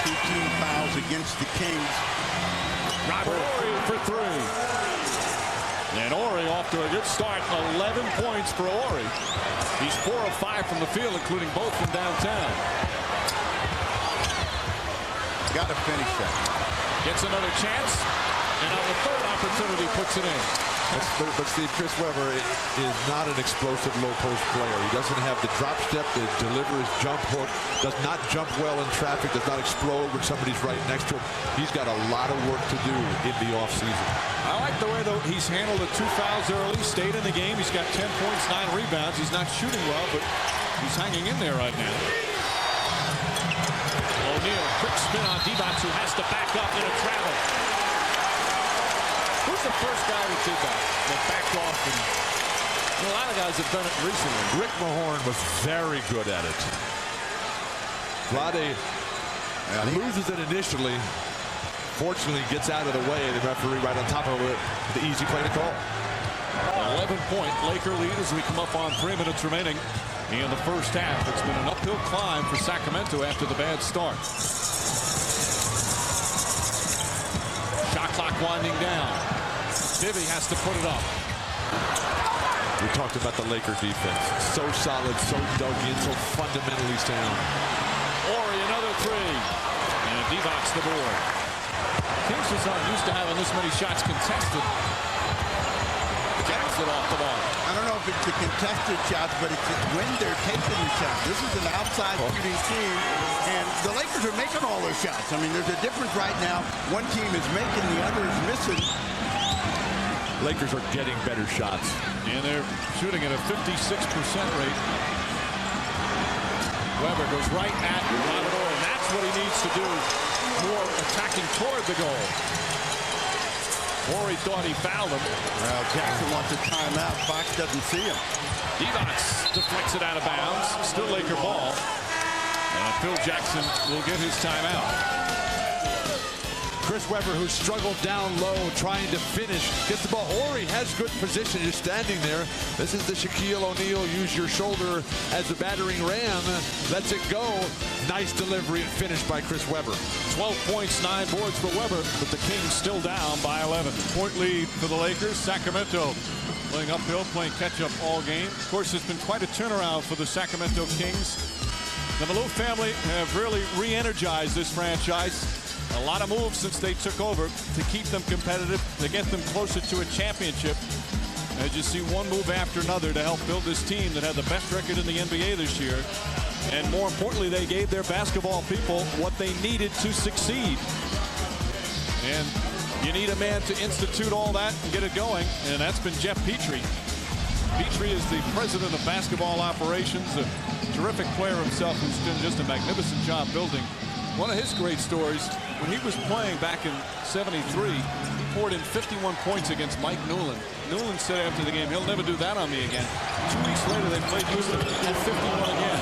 2 team fouls against the Kings. Robert Horry for 3. And Horry off to a good start. 11 points for Horry. He's 4 of 5 from the field, including both from downtown. Got to finish that. Gets another chance. And on the 3rd opportunity, puts it in. But see, Chris Webber is not an explosive low post player. He doesn't have the drop step to deliver his jump hook, does not jump well in traffic, does not explode when somebody's right next to him. He's got a lot of work to do in the offseason. I like the way, though, he's handled the 2 fouls early, stayed in the game. He's got 10 points, 9 rebounds. He's not shooting well, but he's hanging in there right now. O'Neal, quick spin on Divac, who has to back up in a travel. Who's the first guy that did that backed off? And a lot of guys have done it recently. Rick Mahorn was very good at it. Vlade loses it initially. Fortunately, gets out of the way. The referee right on top of it. The easy play to call. 11-point Laker lead as we come up on 3 minutes remaining in the first half. It's been an uphill climb for Sacramento after the bad start. Shot clock winding down. Bibby has to put it up. We talked about the Laker defense. So solid, so dug in, so fundamentally sound. Ori, another three. And Divac's the board. Kings was not used to having this many shots contested. Jackson off the ball. I don't know if it's the contested shots, but it's when they're taking the shots. This is an outside shooting team, and the Lakers are making all those shots. I mean, there's a difference right now. One team is making, the other is missing. Lakers are getting better shots. And they're shooting at a 56% rate. Weber goes right at Lavador, and that's what he needs to do. More attacking toward the goal. Ori thought he fouled him. Well, Jackson wants a timeout. Fox doesn't see him. Divac deflects it out of bounds. Still Laker ball. And Phil Jackson will get his timeout. Chris Webber, who struggled down low trying to finish, gets the ball. Ori has good position, just standing there. This is the Shaquille O'Neal, use your shoulder as a battering ram. Lets it go. Nice delivery and finish by Chris Webber. 12 points, 9 boards for Webber, but the Kings still down by 11. Point lead for the Lakers. Sacramento playing uphill, playing catch-up all game. Of course, it's been quite a turnaround for the Sacramento Kings. The Malou family have really re-energized this franchise. A lot of moves since they took over to keep them competitive, to get them closer to a championship. As you see, one move after another to help build this team that had the best record in the NBA this year. And more importantly, they gave their basketball people what they needed to succeed. And you need a man to institute all that and get it going, and that's been Jeff Petrie. Petrie is the president of basketball operations, a terrific player himself who's done just a magnificent job building. One of his great stories, when he was playing back in '73, he poured in 51 points against Mike Newland. Newland said after the game, he'll never do that on me again. 2 weeks later, they played Houston at 51 again.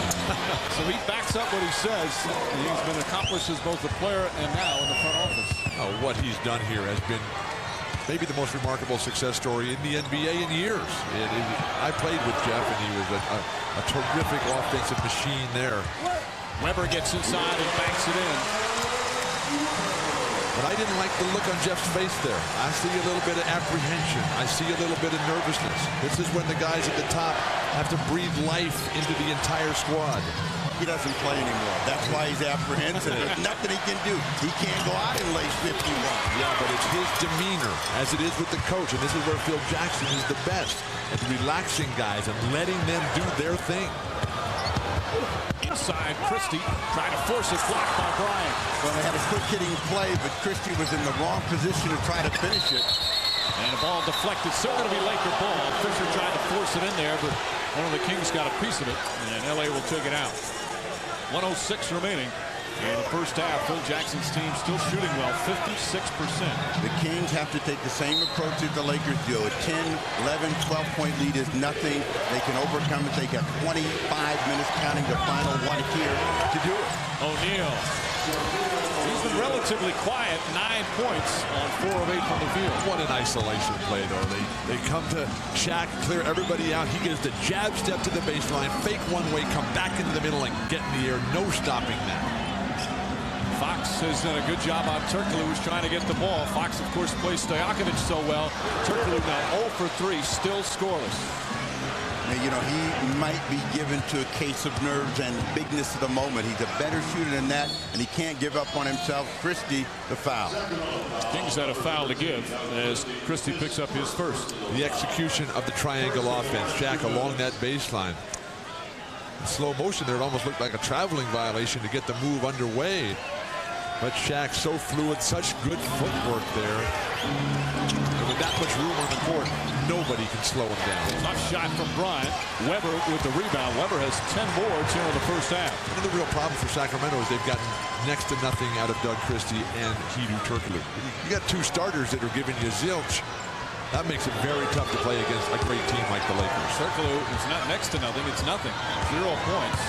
So he backs up what he says. He's been accomplished as both a player and now in the front office. Oh, what he's done here has been maybe the most remarkable success story in the NBA in years. I played with Jeff, and he was a terrific offensive machine there. Webber gets inside and banks it in. But I didn't like the look on Jeff's face there. I see a little bit of apprehension. I see a little bit of nervousness. This is when the guys at the top have to breathe life into the entire squad. He doesn't play anymore. That's why he's apprehensive. There's nothing he can do. He can't go out and lace 51. Yeah, but it's his demeanor, as it is with the coach. And this is where Phil Jackson is the best at relaxing guys and letting them do their thing. Inside, Christie trying to force it, blocked by Bryant. Well, they had a quick-hitting play, but Christie was in the wrong position to try to finish it. And the ball deflected. Still going to be Laker ball. Fisher tried to force it in there, but one of the Kings got a piece of it, and LA will take it out. 1:06 remaining in the first half. Phil Jackson's team still shooting well, 56%. The Kings have to take the same approach as the Lakers do. A 10, 11, 12-point lead is nothing. They can overcome it. They got 25 minutes counting the final one here to do it. O'Neal. He's been relatively quiet, 9 points on 4 of 8 from the field. What an isolation play, though. They come to Shaq, clear everybody out. He gives the jab step to the baseline, fake one way, come back into the middle and get in the air. No stopping that. Fox has done a good job on Turkoglu, who's trying to get the ball. Fox, of course, plays Stojakovic so well. Turkoglu now 0 for 3, still scoreless. You know, he might be given to a case of nerves and bigness of the moment. He's a better shooter than that, and he can't give up on himself. Christie, the foul. Kings had a foul to give as Christie picks up his first. The execution of the triangle offense. Shaq along that baseline. In slow motion there, it almost looked like a traveling violation to get the move underway. But Shaq so fluid, such good footwork there. And with that much room on the court, nobody can slow him down. Tough shot from Bryant. Weber with the rebound. Weber has 10 boards here in the first half. One of the real problems for Sacramento is they've gotten next to nothing out of Doug Christie and Hedo Turkoglu. You got two starters that are giving you zilch. That makes it very tough to play against a great team like the Lakers. Turkoglu is not next to nothing. It's nothing. 0 points.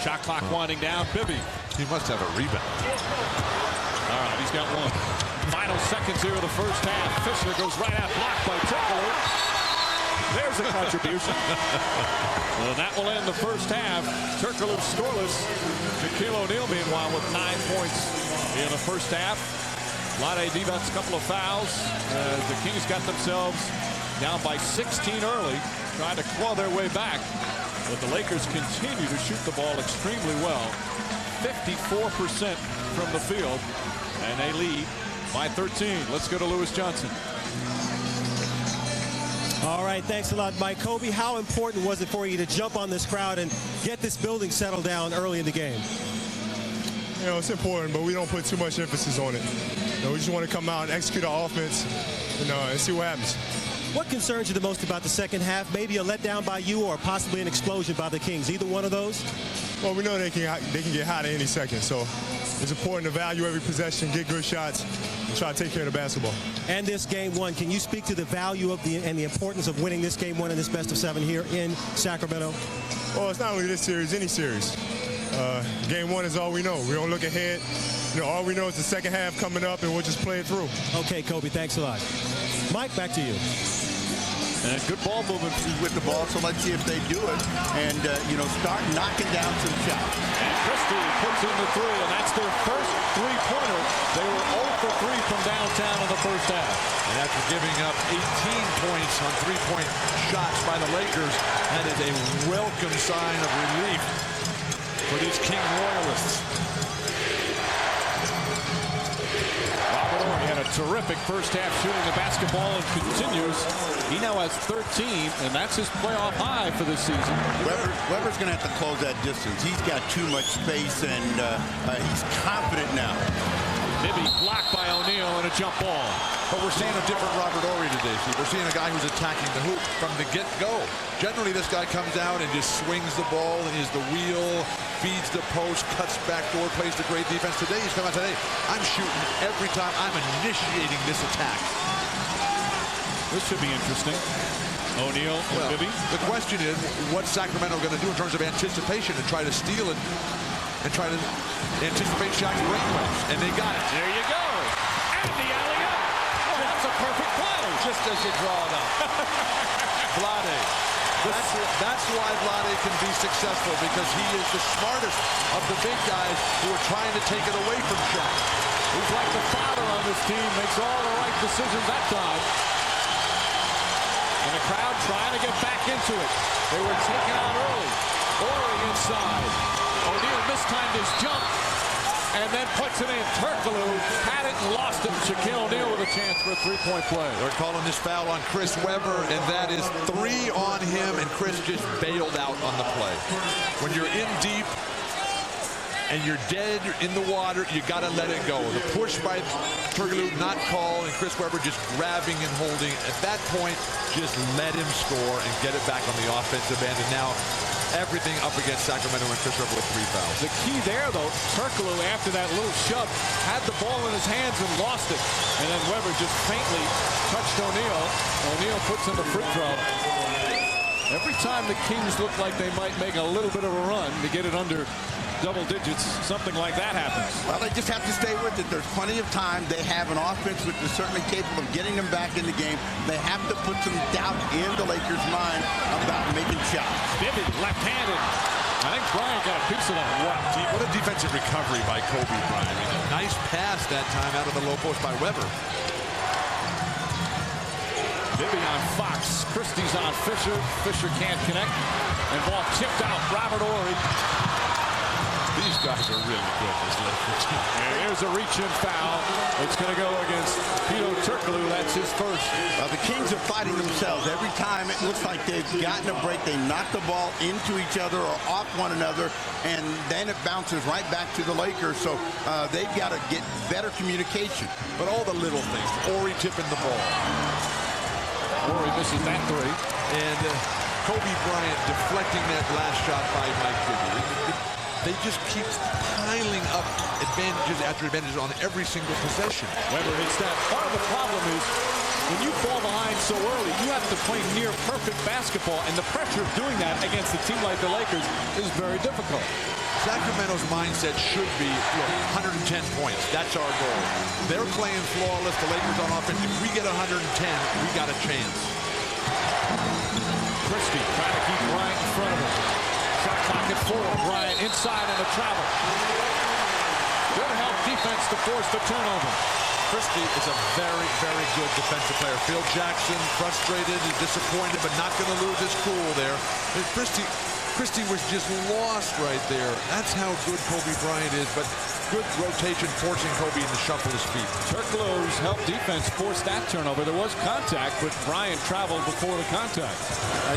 Shot clock winding down. Bibby. He must have a rebound. All right, he's got one. Final seconds here of the first half. Fisher goes right out, blocked by Turkoglu. There's a contribution. Well, that will end the first half. Turkoglu scoreless. Shaquille O'Neal, meanwhile, with 9 points in the first half. Vlade Divac, a couple of fouls. The Kings got themselves down by 16 early, trying to claw their way back. But the Lakers continue to shoot the ball extremely well. 54% from the field, and they lead by 13. Let's go to Lewis Johnson. All right, thanks a lot, Mike. Kobe, how important was it for you to jump on this crowd and get this building settled down early in the game? You know, it's important, but we don't put too much emphasis on it. You know, we just want to come out and execute our offense and see what happens. What concerns you the most about the second half? Maybe a letdown by you or possibly an explosion by the Kings. Either one of those? Well, we know they can get hot at any second, so it's important to value every possession, get good shots, and try to take care of the basketball. And this game one, can you speak to the value of and the importance of winning this game one in this best of 7 here in Sacramento? Well, it's not only this series, any series. Game one is all we know. We don't look ahead. You know, all we know is the second half coming up, and we'll just play it through. Okay, Kobe, thanks a lot. Mike, back to you. And good ball movement with the ball, so let's see if they do it and, you know, start knocking down some shots. And Christie puts in the 3, and that's their first three-pointer. They were 0 for 3 from downtown in the first half. And after giving up 18 points on three-point shots by the Lakers, that is a welcome sign of relief for these King loyalists. He had a terrific first half shooting the basketball and continues. He now has 13, and that's his playoff high for this season. Weber's going to have to close that distance. He's got too much space, and he's confident now. Bibby blocked by O'Neal and a jump ball. But we're seeing a different Robert Horry today, Steve. We're seeing a guy who's attacking the hoop from the get-go. Generally, this guy comes out and just swings the ball and is the wheel, feeds the post, cuts backdoor, plays the great defense. Today, he's come out today. I'm shooting every time. I'm initiating this attack. This should be interesting. O'Neal and Bibby. The question is, what's Sacramento going to do in terms of anticipation and try to steal it and try to anticipate Shaq's brainwaves? And they got it. There you go. And the alley-oop. Oh, that's a perfect play. Just as you draw it up. Vlade. That's why Vlade can be successful, because he is the smartest of the big guys who are trying to take it away from Shaq. He's like the father on this team, makes all the right decisions that time. And the crowd trying to get back into it. They were taken out early. Horry inside. O'Neal mistimed his jump and then puts it in. Turkoglu had it and lost it. Shaquille O'Neal with a chance for a three-point play. They're calling this foul on Chris Webber, and that is 3 on him, and Chris just bailed out on the play. When you're in deep and you're dead in the water, you got to let it go. The push by Turkoglu not called, and Chris Webber just grabbing and holding. At that point, just let him score and get it back on the offensive end. And now everything up against Sacramento and Chris Webber with 3 fouls. The key there, though, Turkoglu, after that little shove, had the ball in his hands and lost it. And then Webber just faintly touched O'Neal. O'Neal puts in the free throw. Every time the Kings look like they might make a little bit of a run to get it under double digits, something like that happens. Well, they just have to stay with it. There's plenty of time. They have an offense which is certainly capable of getting them back in the game. They have to put some doubt in the Lakers' mind about making shots. Bibby, left-handed. I think Bryant got a piece of that. What a defensive recovery by Kobe Bryant. I mean, nice pass that time out of the low post by Webber. Bibby on Fox. Christie's on Fisher. Fisher can't connect. And ball tipped out. Robert Horry. These guys are really good, this Lakers team. And here's a reach-in foul. It's going to go against Hedo Turkoglu. That's his first. The Kings are fighting themselves. Every time it looks like they've gotten a break, they knock the ball into each other or off one another, and then it bounces right back to the Lakers. So they've got to get better communication. But all the little things, Horry tipping the ball. Horry misses that three. And Kobe Bryant deflecting that last shot by Mike Bibby. They just keep piling up advantages after advantages on every single possession. Weber hits that. Part of the problem is when you fall behind so early, you have to play near perfect basketball, and the pressure of doing that against a team like the Lakers is very difficult. Sacramento's mindset should be, look, 110 points. That's our goal. They're playing flawless. The Lakers on offense. If we get 110, we got a chance. Christie trying to keep Bryant in front of him. Shot clock at 4. Bryant inside on the travel. Good help defense to force the turnover. Christie is a very, very good defensive player. Phil Jackson frustrated, he's disappointed, but not going to lose his cool there. And Christie was just lost right there. That's how good Kobe Bryant is, but good rotation forcing Kobe to shuffle his feet. Turkoglu's help defense forced that turnover. There was contact, but Bryant traveled before the contact.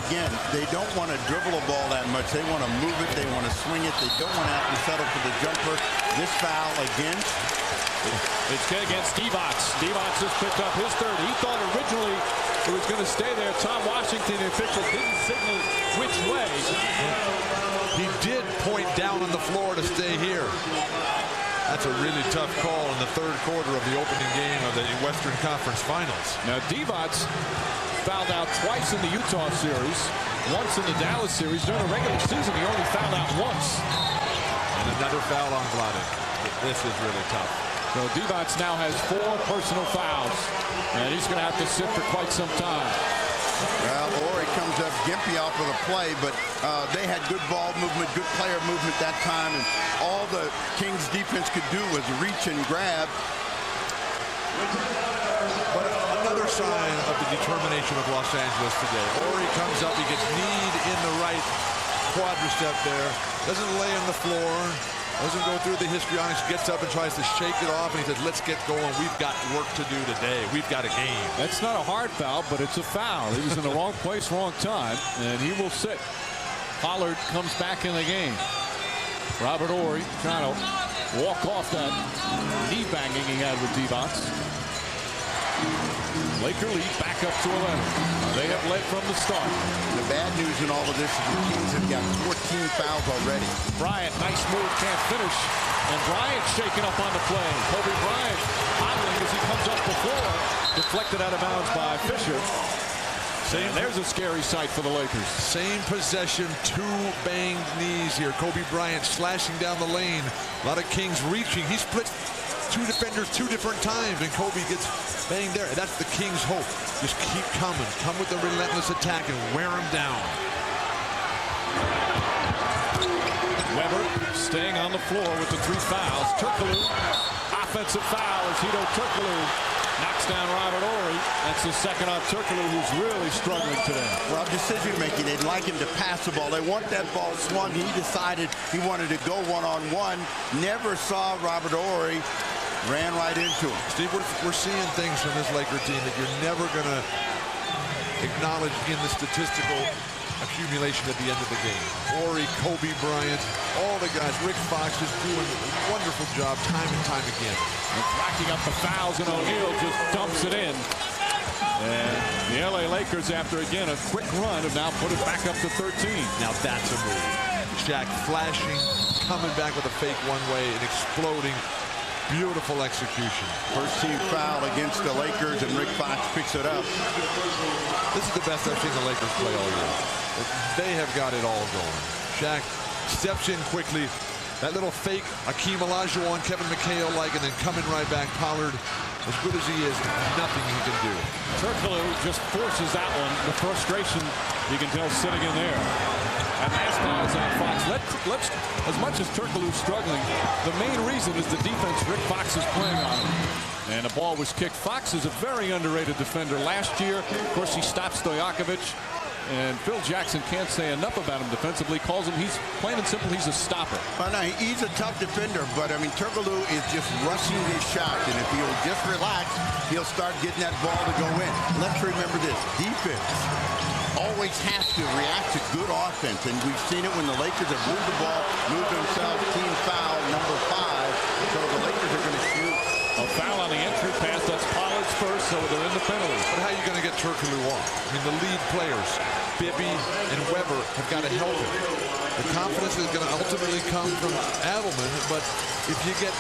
Again, they don't want to dribble a ball that much. They want to move it. They want to swing it. They don't want to have to settle for the jumper. This foul again. It's good against Divac. Divac has picked up his third. He thought originally it was going to stay there. Tom Washington, the official, didn't signal which way. He did point down on the floor to stay here. That's a really tough call in the third quarter of the opening game of the Western Conference Finals. Now, Divac fouled out twice in the Utah series, once in the Dallas series. During the regular season, he only fouled out once. And another foul on Vlade. This is really tough. So Divac now has 4 personal fouls, and he's going to have to sit for quite some time. Well, Horry comes up gimpy off of the play, but they had good ball movement, good player movement that time, and all the Kings defense could do was reach and grab. But another sign of the determination of Los Angeles today. Horry comes up, he gets kneed in the right quadricep there, doesn't lay on the floor, doesn't go through the histrionics, gets up and tries to shake it off, and he says, let's get going. We've got work to do today. We've got a game. That's not a hard foul, but it's a foul. He was in the wrong place, wrong time, and he will sit. Pollard comes back in the game. Robert Horry trying to walk off that knee banging he had with Divac. Laker lead back up to 11. They have led from the start. The bad news in all of this is the Kings have got 14 fouls already. Bryant, nice move, can't finish. And Bryant shaking up on the play. Kobe Bryant hobbling as he comes up the floor. Deflected out of bounds by Fisher. And there's a scary sight for the Lakers. Same possession, 2 banged knees here. Kobe Bryant slashing down the lane. A lot of Kings reaching. He splits 2 defenders 2 different times, and Kobe gets banged there. That's the Kings' hope. Just keep coming. Come with the relentless attack and wear them down. Weber staying on the floor with the 3 fouls. Turkoglu, offensive foul as Hedo Turkoglu knocks down Robert Horry. That's the second on Turkoglu, who's really struggling today. Well, decision making, they'd like him to pass the ball. They want that ball swung. He decided he wanted to go one-on-one. Never saw Robert Horry. Ran right into him. Steve, we're seeing things from this Laker team that you're never going to acknowledge in the statistical accumulation at the end of the game. Horry, Kobe Bryant, all the guys. Rick Fox is doing a wonderful job time and time again. And racking up the fouls, and O'Neal just dumps it in. And the LA Lakers, after again a quick run, have now put it back up to 13. Now that's a move. Shaq flashing, coming back with a fake one way and exploding. Beautiful execution. First team foul against the Lakers, and Rick Fox picks it up. This is the best I've seen the Lakers play all year. They have got it all going. Shaq steps in quickly. That little fake Akeem Olajuwon, Kevin McHale-like, and then coming right back. Pollard, as good as he is, nothing he can do. Turkoglu just forces that one. The frustration, you can tell, sitting in there. And last now is on Fox. Let's, as much as Turkoglu's struggling, the main reason is the defense Rick Fox is playing on him. And the ball was kicked. Fox is a very underrated defender. Last year, of course, he stopped Stojakovic. And Phil Jackson can't say enough about him defensively. Calls him, he's plain and simple, he's a stopper. Well, no, he's a tough defender, but I mean, Turkoglu is just rushing his shot, and if he'll just relax, he'll start getting that ball to go in. Let's remember this: defense always has to react to good offense, and we've seen it when the Lakers have moved the ball, moved themselves, team foul number 5, so the Lakers are going to shoot. A foul on the entry pass. That's Pollard's first, so they're in the penalty. But how are you going to get Turkoglu off? I mean, the lead players, Bibby and Weber, have got to help him. The confidence is going to ultimately come from Adelman, but if you get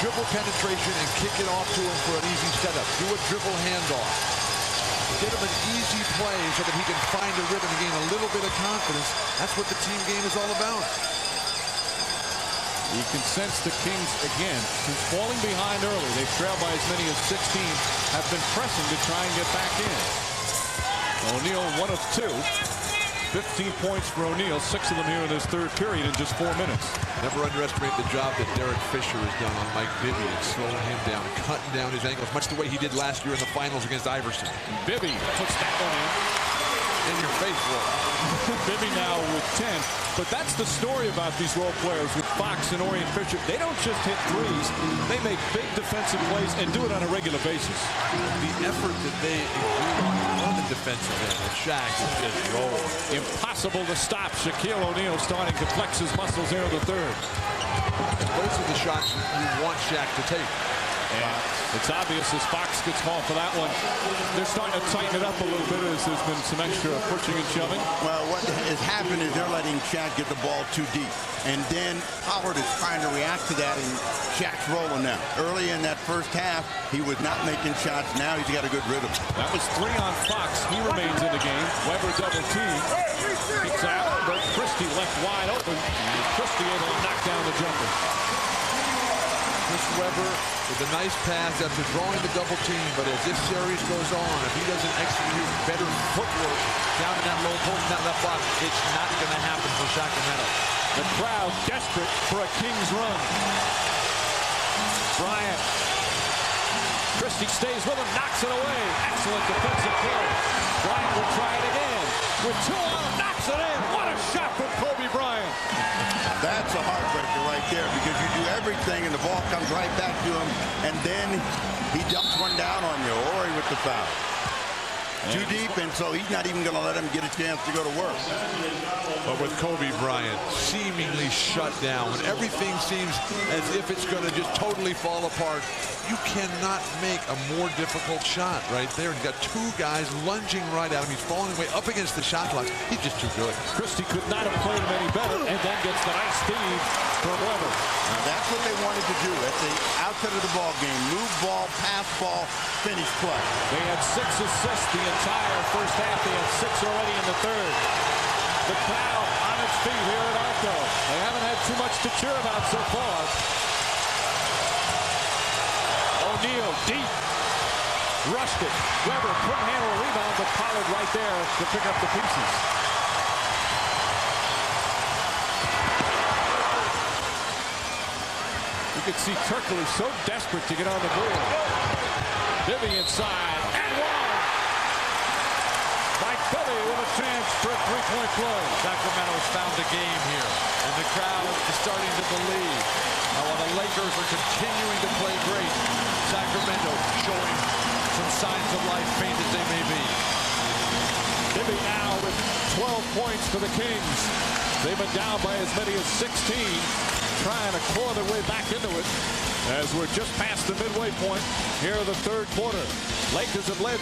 dribble penetration and kick it off to him for an easy setup, do a dribble handoff, get him an easy play so that he can find a rhythm and gain a little bit of confidence, that's what the team game is all about. You can sense the Kings, again, since falling behind early, they've trailed by as many as 16, have been pressing to try and get back in. O'Neal, 1 of 2. 15 points for O'Neal, 6 of them here in this third period in just 4 minutes. Never underestimate the job that Derek Fisher has done on Mike Bibby and slowing him down, cutting down his ankles, much the way he did last year in the finals against Iverson. Bibby puts that one in. In your face, Will. Bibby now with 10. But that's the story about these role players with Fox and Orion Fisher. They don't just hit threes. They make big defensive plays and do it on a regular basis. The effort that they exude on the defensive end, and Shaq is just rolling. Impossible to stop. Shaquille O'Neal starting to flex his muscles here in the third. Those are the shots you want Shaq to take. And it's obvious as Fox gets called for that one. They're starting to tighten it up a little bit as there's been some extra pushing and shoving. Well, what has happened is they're letting Shaq get the ball too deep. And then Howard is trying to react to that, and Shaq's rolling now. Early in that first half, he was not making shots. Now he's got a good rhythm. That was 3 on Fox. He remains in the game. Weber double team. Kicks out, but Christie left wide open. And Christie able to knock down the jumper. Chris Weber with a nice pass after drawing the double team, but as this series goes on, if he doesn't execute better footwork down in that low post, in that left box, it's not going to happen for Sacramento. The crowd desperate for a Kings run. Bryant. Christie stays with him, knocks it away. Excellent defensive play. Bryant will try it again. With 2 on him, knocks it in. What a shot from Kobe Bryant. That's a heartbreaker right there, because you do everything and the ball comes right back to him, and then he dumps one down on you. Ori with the foul. Too deep, and so he's not even going to let him get a chance to go to work. But with Kobe Bryant seemingly shut down, when everything seems as if it's going to just totally fall apart, you cannot make a more difficult shot right there. You've got 2 guys lunging right at him. He's falling away up against the shot clock. He's just too good. Christie could not have played him any better, and then gets the nice feed from Weber. Now that's what they wanted to do at the outset of the ball game. Move ball, pass ball, finish play. They had 6 assists the entire first half. They had 6 already in the third. The crowd on its feet here at Arco. They haven't had too much to cheer about so far. O'Neal deep. Rushed it. Weber couldn't handle a rebound, but Pollard right there to pick up the pieces. You could see Turkoglu so desperate to get on the board. Bibby inside. And one. Mike Bibby with a chance for a 3-point play. Sacramento's found a game here, and the crowd is starting to believe. Now, while the Lakers are continuing to play great, Sacramento showing some signs of life, faint as they may be. Bibby now with 12 points for the Kings. They've been down by as many as 16, trying to claw their way back into it as we're just past the midway point here in the third quarter. Lakers have led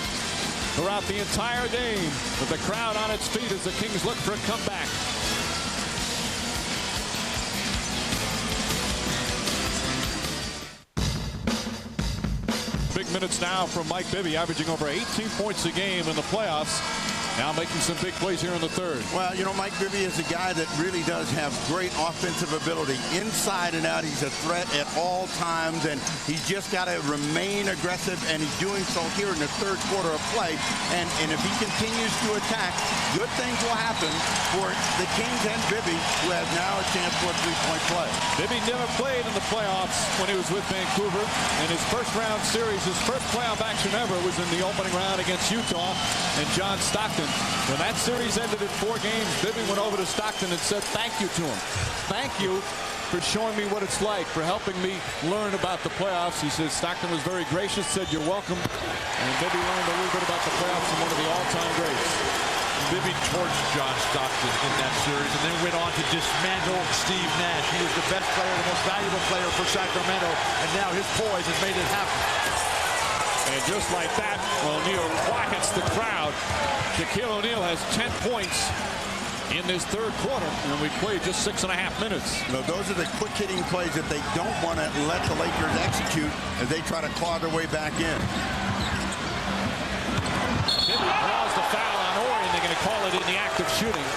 throughout the entire game, with the crowd on its feet as the Kings look for a comeback. Big minutes now from Mike Bibby, averaging over 18 points a game in the playoffs. Now making some big plays here in the third. Well, you know, Mike Bibby is a guy that really does have great offensive ability. Inside and out, he's a threat at all times, and he's just got to remain aggressive, and he's doing so here in the third quarter of play. And if he continues to attack, good things will happen for the Kings and Bibby, who has now a chance for a three-point play. Bibby never played in the playoffs when he was with Vancouver. In his first round series, his first playoff action ever was in the opening round against Utah and John Stockton. When that series ended in 4 games, Bibby went over to Stockton and said thank you to him. Thank you for showing me what it's like, for helping me learn about the playoffs. He says Stockton was very gracious, said you're welcome. And Bibby learned a little bit about the playoffs from one of the all-time greats. Bibby torched John Stockton in that series and then went on to dismantle Steve Nash. He was the best player, the most valuable player for Sacramento, and now his poise has made it happen. And just like that, O'Neal quiets the crowd. Shaquille O'Neal has 10 points in this third quarter, and we played just 6.5 minutes. No, those are the quick-hitting plays that they don't want to let the Lakers execute as they try to claw their way back in. Bibby draws the foul on Horry, and they're going to call it in the act of shooting.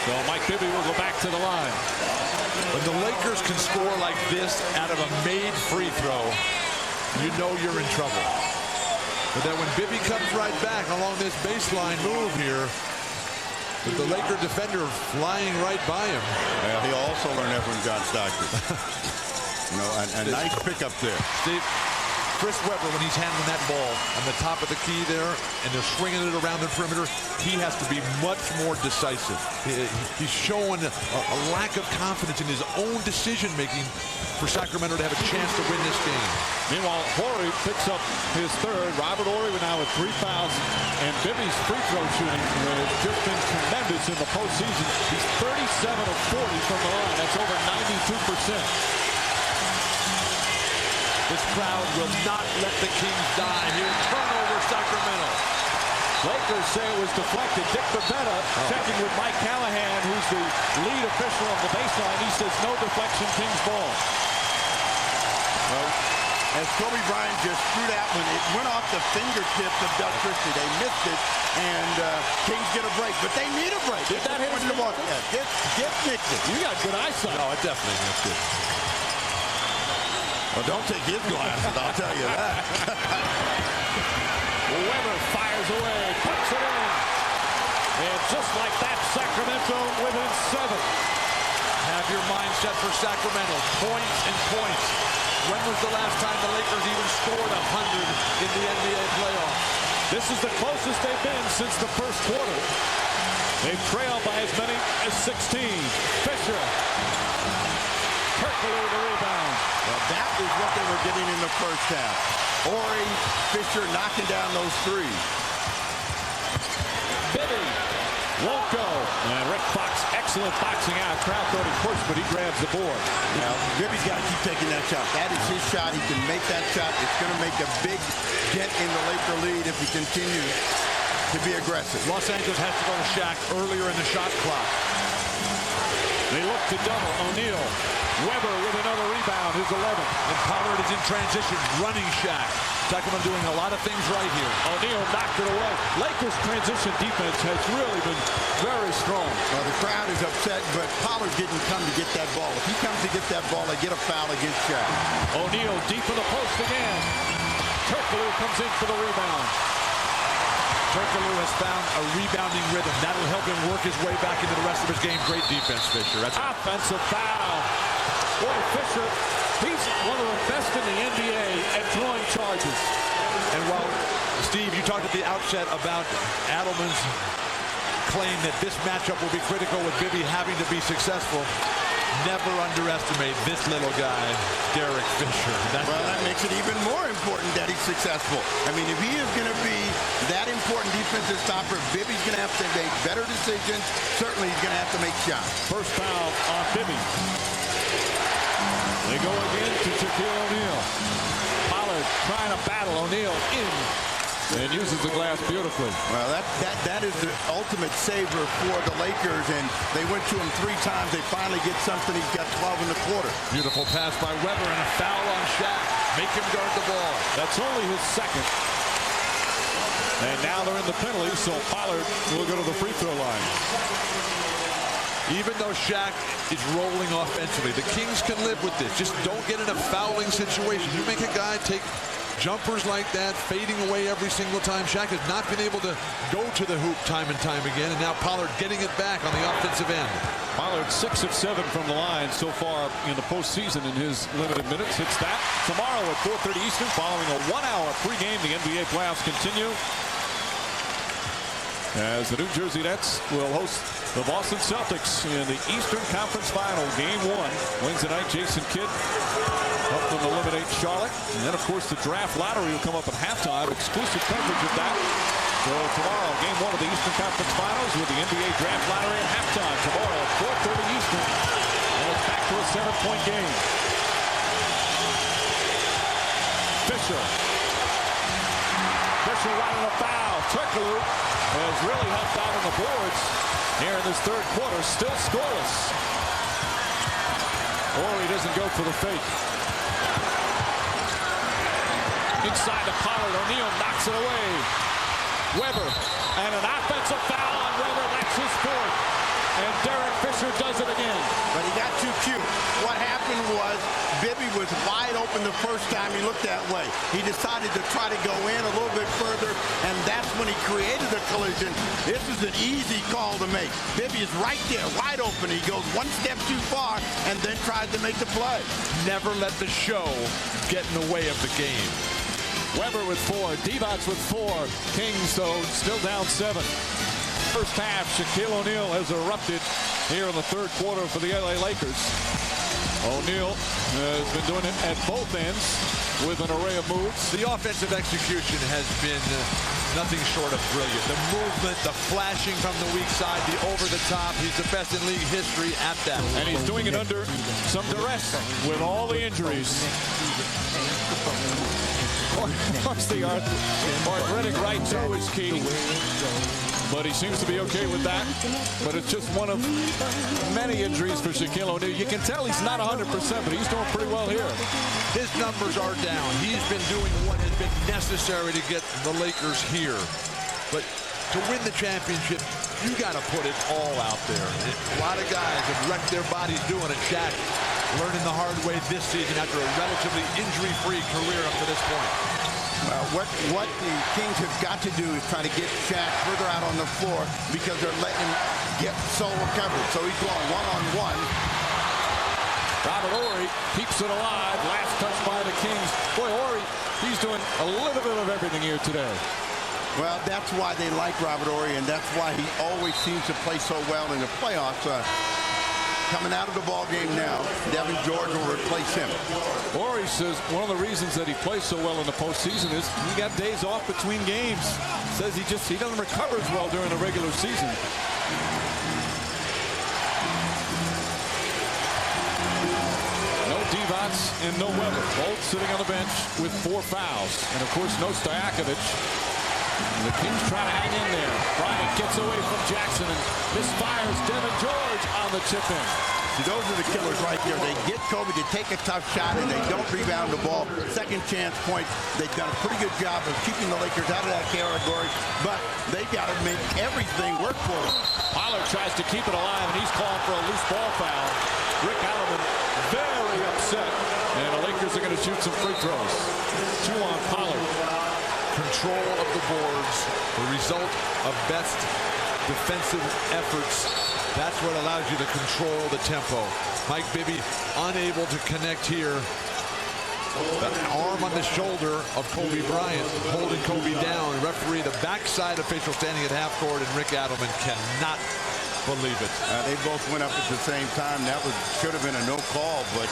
So Mike Bibby will go back to the line. When the Lakers can score like this out of a made free throw, you know you're in trouble. But then when Bibby comes right back along this baseline move here, with the Laker defender flying right by him. Well, he'll also learn that from John Stockton. You know, a nice pickup there. Steve, Chris Webber, when he's handling that ball on the top of the key there, and they're swinging it around the perimeter, he has to be much more decisive. He's showing a lack of confidence in his own decision-making for Sacramento to have a chance to win this game. Meanwhile, Horry picks up his third. Robert Horry now with 3 fouls, and Bibby's free throw shooting has just been tremendous in the postseason. He's 37 of 40 from the line. That's over 92%. This crowd will not let the Kings die here. Turnover, Sacramento. Lakers say it was deflected. Dick Bavetta checking with Mike Callahan, who's the lead official of the baseline. He says no deflection, Kings ball. Well, as Kobe Bryant just threw that one, it went off the fingertips of Doug Christie. They missed it, and Kings get a break. But they need a break. Did that hit his the ball? Yeah, get mixed it. You got good eyesight. No, it definitely missed it. Well, don't take his glasses, I'll tell you that. Webber fires away, puts it in. And just like that, Sacramento within 7. Have your mind set for Sacramento. Points and points. When was the last time the Lakers even scored 100 in the NBA playoffs? This is the closest they've been since the first quarter. They've trailed by as many as 16. Fisher. Turkoglu the rebound. Well, that is what they were getting in the first half. Horry, Fisher knocking down those threes. Bibby won't go. And Rick Fox, excellent boxing out. Crowd thought he pushed, but he grabs the board. Now, Bibby's got to keep taking that shot. That is his shot. He can make that shot. It's going to make a big dent in the Laker lead if he continues to be aggressive. Los Angeles has to go to Shaq earlier in the shot clock. They look to double. O'Neal. Webber with another rebound, his 11th. And Pollard is in transition, running Shaq. Sacramento doing a lot of things right here. O'Neal knocked it away. Lakers' transition defense has really been very strong. Well, the crowd is upset, but Pollard didn't come to get that ball. If he comes to get that ball, they get a foul against Shaq. O'Neal deep in the post again. Turkoglu comes in for the rebound. Turkoglu has found a rebounding rhythm. That'll help him work his way back into the rest of his game. Great defense, Fisher. That's offensive foul. Boy, Fisher, he's one of the best in the NBA at drawing charges. And while, Steve, you talked at the outset about Adelman's claim that this matchup will be critical with Bibby having to be successful, never underestimate this little guy, Derek Fisher. Well, that makes it even more important that he's successful. I mean, if he is going to be that important defensive stopper, Bibby's going to have to make better decisions. Certainly, he's going to have to make shots. First foul on Bibby. They go again to Shaquille O'Neal. Pollard trying to battle O'Neal in and uses the glass beautifully. Well, that is the ultimate saver for the Lakers, and they went to him 3 times. They finally get something. He's got 12 in the quarter. Beautiful pass by Webber and a foul on Shaq. Make him guard the ball. That's only his second. And now they're in the penalty, so Pollard will go to the free throw line. Even though Shaq is rolling offensively, the Kings can live with this. Just don't get in a fouling situation. You make a guy take jumpers like that, fading away every single time. Shaq has not been able to go to the hoop time and time again, and now Pollard getting it back on the offensive end. Pollard 6 of 7 from the line so far in the postseason in his limited minutes. Hits that tomorrow at 4:30 Eastern following a 1-hour pregame. The NBA playoffs continue as the New Jersey Nets will host the Boston Celtics in the Eastern Conference Final, Game 1. Wednesday night, Jason Kidd helped them eliminate Charlotte. And then, of course, the draft lottery will come up at halftime. Exclusive coverage of that. So tomorrow, Game 1 of the Eastern Conference Finals with the NBA draft lottery at halftime. Tomorrow at 4:30 Eastern. And it's back to a 7-point game. Fisher right on a foul. Turkoglu has really helped out on the boards here in this third quarter. Still scoreless. Horry doesn't go for the fake. Inside to Pollard. O'Neal knocks it away. Weber and an offensive foul on Weber. That's his fourth. And Derek Fisher does it again. But he got too cute. What happened was Bibby was wide open the first time he looked that way. He decided to try to go in a little bit further, and that's when he created the collision. This is an easy call to make. Bibby is right there, wide open. He goes one step too far and then tries to make the play. Never let the show get in the way of the game. Weber with 4. Divac with 4. Kings, though, still down 7. First half, Shaquille O'Neal has erupted here in the third quarter for the LA Lakers. O'Neal has been doing it at both ends with an array of moves. The offensive execution has been nothing short of brilliant. The movement, the flashing from the weak side, the over the top. He's the best in league history at that. And he's doing it under some duress with all the injuries. Of course, the arthritic right toe is key. But he seems to be okay with that. But it's just one of many injuries for Shaquille O'Neal. You can tell he's not 100%, but he's doing pretty well here. His numbers are down. He's been doing what has been necessary to get the Lakers here. But to win the championship, you got to put it all out there. A lot of guys have wrecked their bodies doing it. Shaq learning the hard way this season after a relatively injury-free career up to this point. What the Kings have got to do is try to get Shaq further out on the floor because they're letting him get so recovered. So he's going one-on-one. Robert Horry keeps it alive. Last touch by the Kings. Boy, Horry, he's doing a little bit of everything here today. Well, that's why they like Robert Horry, and that's why he always seems to play so well in the playoffs. Coming out of the ball game now, Devin George will replace him. Horry says one of the reasons that he plays so well in the postseason is he got days off between games. Says he doesn't recover as well during the regular season. No Divac and no Weber, both sitting on the bench with 4 fouls. And of course, no Stojakovic. The Kings try to hang in there. Bryant gets away from Jackson and misfires Devin George on the tip-in. See, those are the killers right there. They get Kobe to take a tough shot, and they don't rebound the ball. Second chance points. They've done a pretty good job of keeping the Lakers out of that category, but they got to make everything work for them. Pollard tries to keep it alive, and he's calling for a loose ball foul. Rick Allen very upset, and the Lakers are going to shoot some free throws. 2 on Pollard. Control of the boards, the result of best defensive efforts. That's what allows you to control the tempo. Mike Bibby unable to connect here. The arm on the shoulder of Kobe Bryant holding Kobe down. Referee the backside official standing at half court, and Rick Adelman cannot believe it. They both went up at the same time. That should have been a no call, but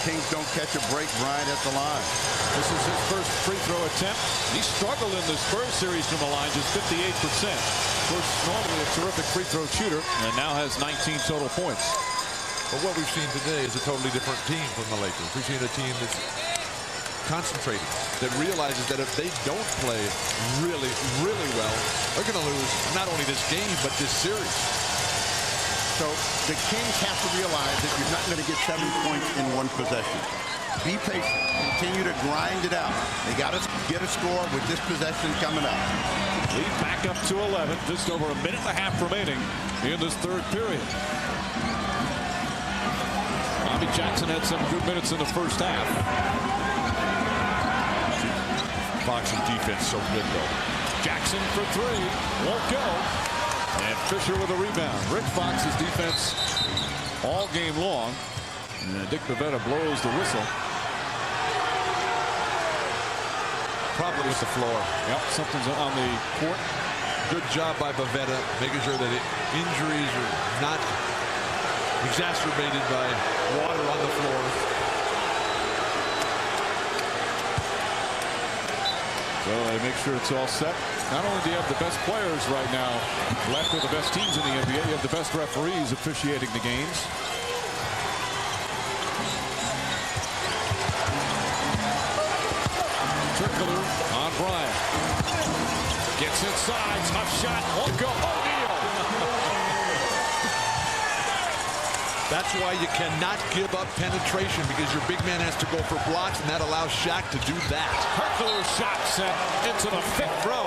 Kings don't catch a break. Bryant at the line. This is his first free throw attempt. He struggled in the Spurs series from the line, just 58%. Of course, normally a terrific free throw shooter, and now has 19 total points. But what we've seen today is a totally different team from the Lakers. We've seen a team that's concentrated, that realizes that if they don't play really, really well, they're going to lose not only this game, but this series. So the Kings have to realize that you're not going to get 7 points in one possession. Be patient. Continue to grind it out. They got to get a score with this possession coming up. Lead back up to 11. Just over a minute and a half remaining in this third period. Bobby Jackson had some good minutes in the first half. Fox's defense so good, though. Jackson for three. Won't go. And Fisher with a rebound. Rick Fox's defense all game long. And Dick Bavetta blows the whistle. Problem with the floor. Yep, something's on the court. Good job by Bavetta, making sure that injuries are not exacerbated by water on the floor. So they make sure it's all set. Not only do you have the best players right now left with the best teams in the NBA, you have the best referees officiating the games. Turkoglu on Bryant. Gets inside, tough shot, won't go. O'Neal. That's why you cannot give up penetration, because your big man has to go for blocks, and that allows Shaq to do that. Turkoglu shot set into the fifth row.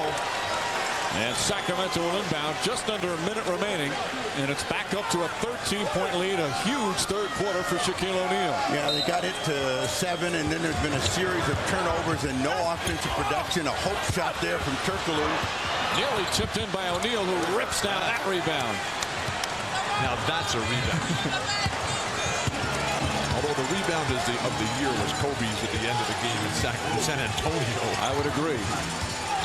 And Sacramento will inbound, just under a minute remaining, and it's back up to a 13-point lead. A huge third quarter for Shaquille O'Neal. Yeah, they got it to 7, and then there's been a series of turnovers and no offensive production. A hope shot there from Turkoglu. Nearly tipped in by O'Neal, who rips down that rebound. Now that's a rebound. Although the rebound of the year was Kobe's at the end of the game in San Antonio. I would agree.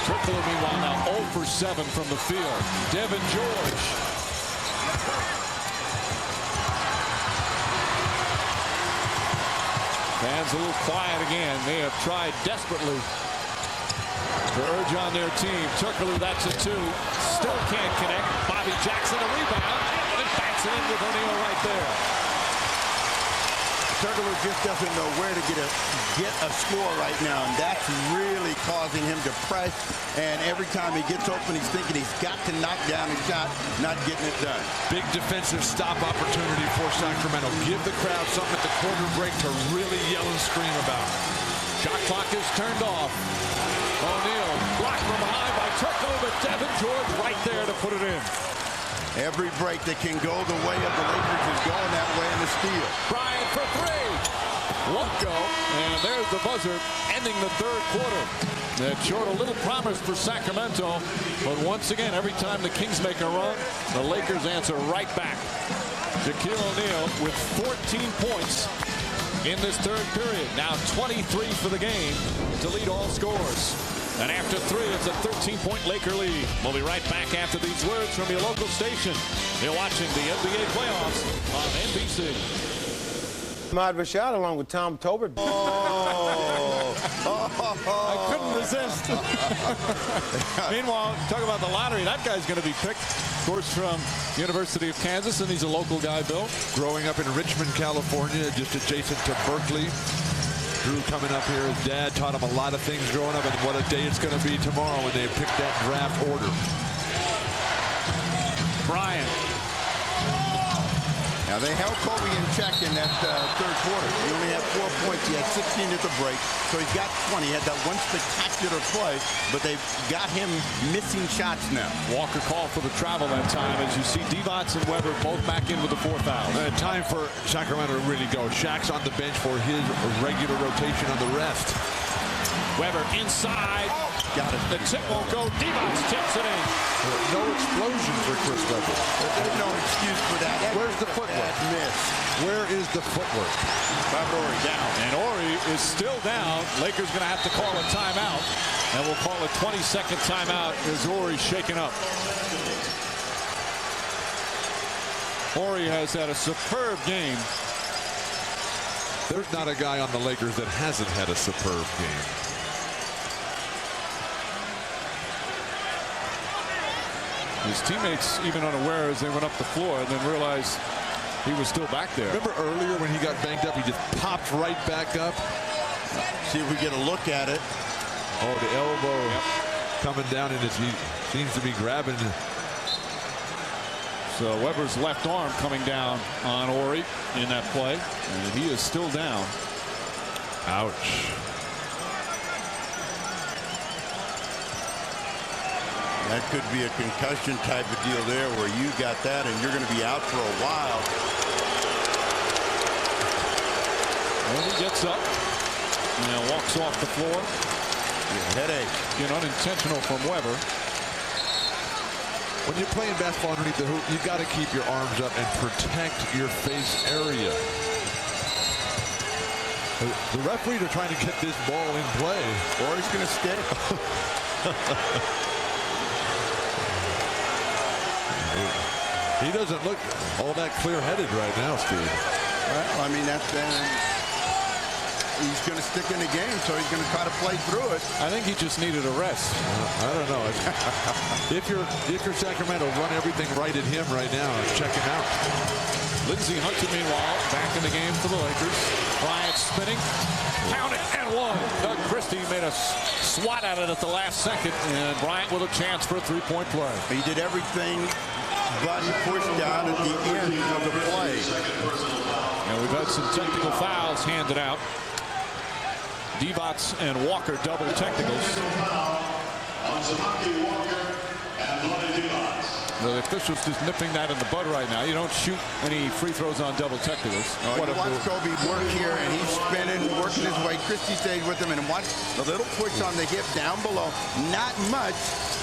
Turkoglu, meanwhile, now 0 for 7 from the field. Devin George. Fans a little quiet again. They have tried desperately to urge on their team. Turkoglu, that's a 2. Still can't connect. Bobby Jackson, a rebound, and backs it in with O'Neal right there. Turkoglu just doesn't know where to get a score right now, and that's really causing him to press. And every time he gets open, he's thinking he's got to knock down a shot, not getting it done. Big defensive stop opportunity for Sacramento. Give the crowd something at the quarter break to really yell and scream about. Shot clock is turned off. O'Neal blocked from behind by Turkoglu, but Devin George right there to put it in. Every break that can go the way of the Lakers is going that way in the steal. Bryant for 3. Won't go. And there's the buzzer ending the third quarter. That showed a little promise for Sacramento. But once again, every time the Kings make a run, the Lakers answer right back. Shaquille O'Neal with 14 points in this third period. Now 23 for the game to lead all scores. And after 3, it's a 13-point Laker lead. We'll be right back after these words from your local station. You're watching the NBA playoffs on NBC. Ahmad Rashad along with Tom Tolbert. I couldn't resist. Meanwhile, talk about the lottery. That guy's going to be picked, of course, from University of Kansas, and he's a local guy, Bill. Growing up in Richmond, California, just adjacent to Berkeley. Drew coming up here. His dad taught him a lot of things growing up, and what a day it's going to be tomorrow when they pick that draft order. Bryant. Now, they held Kobe in check in that third quarter. He only had 4 points. He had 16 at the break, so he's got 20. He had that one spectacular play, but they've got him missing shots now. Walker called for the travel that time, as you see Divac and Weber both back in with the 4 fouls. Time for Sacramento to really go. Shaq's on the bench for his regular rotation on the rest. Weber inside. Got it. The tip won't go. Divac tips it in. No explosion for Chris Webber. There's no excuse for that. Where's the footwork? Miss. Where is the footwork? Ori down. And Ori is still down. Lakers going to have to call a timeout. And we'll call a 20-second timeout as Ori's shaken up. Ori has had a superb game. There's not a guy on the Lakers that hasn't had a superb game. His teammates even unaware as they went up the floor and then realized he was still back there. Remember earlier when he got banged up, he just popped right back up? See if we get a look at it. Oh, the elbow coming down, and he seems to be grabbing. So Weber's left arm coming down on Ori in that play, and he is still down. Ouch. That could be a concussion type of deal there where you got that and you're going to be out for a while. Well, he gets up and walks off the floor. Headache. Again, unintentional from Weber. When you're playing basketball underneath the hoop, you got to keep your arms up and protect your face area. The referees are trying to get this ball in play. Or he's going to stick. He doesn't look all that clear-headed right now, Steve. Well, I mean, that's he's going to stick in the game, so he's going to try to play through it. I think he just needed a rest. I don't know. If you're Sacramento, run everything right at him right now and check him out. Lindsey Hunter, meanwhile, back in the game for the Lakers. Bryant spinning, pounded and one. Doug Christie made a swat at it at the last second, and Bryant with a chance for a three-point play. He did everything but pushed down at the end of the play. And we've had some technical fouls handed out. Divac and Walker double technicals. The officials just nipping that in the bud right now. You don't shoot any free throws on double technicals. You watch Kobe work here, and he's spinning, working his way. Christie stays with him, and watch the little push on the hip down below. Not much,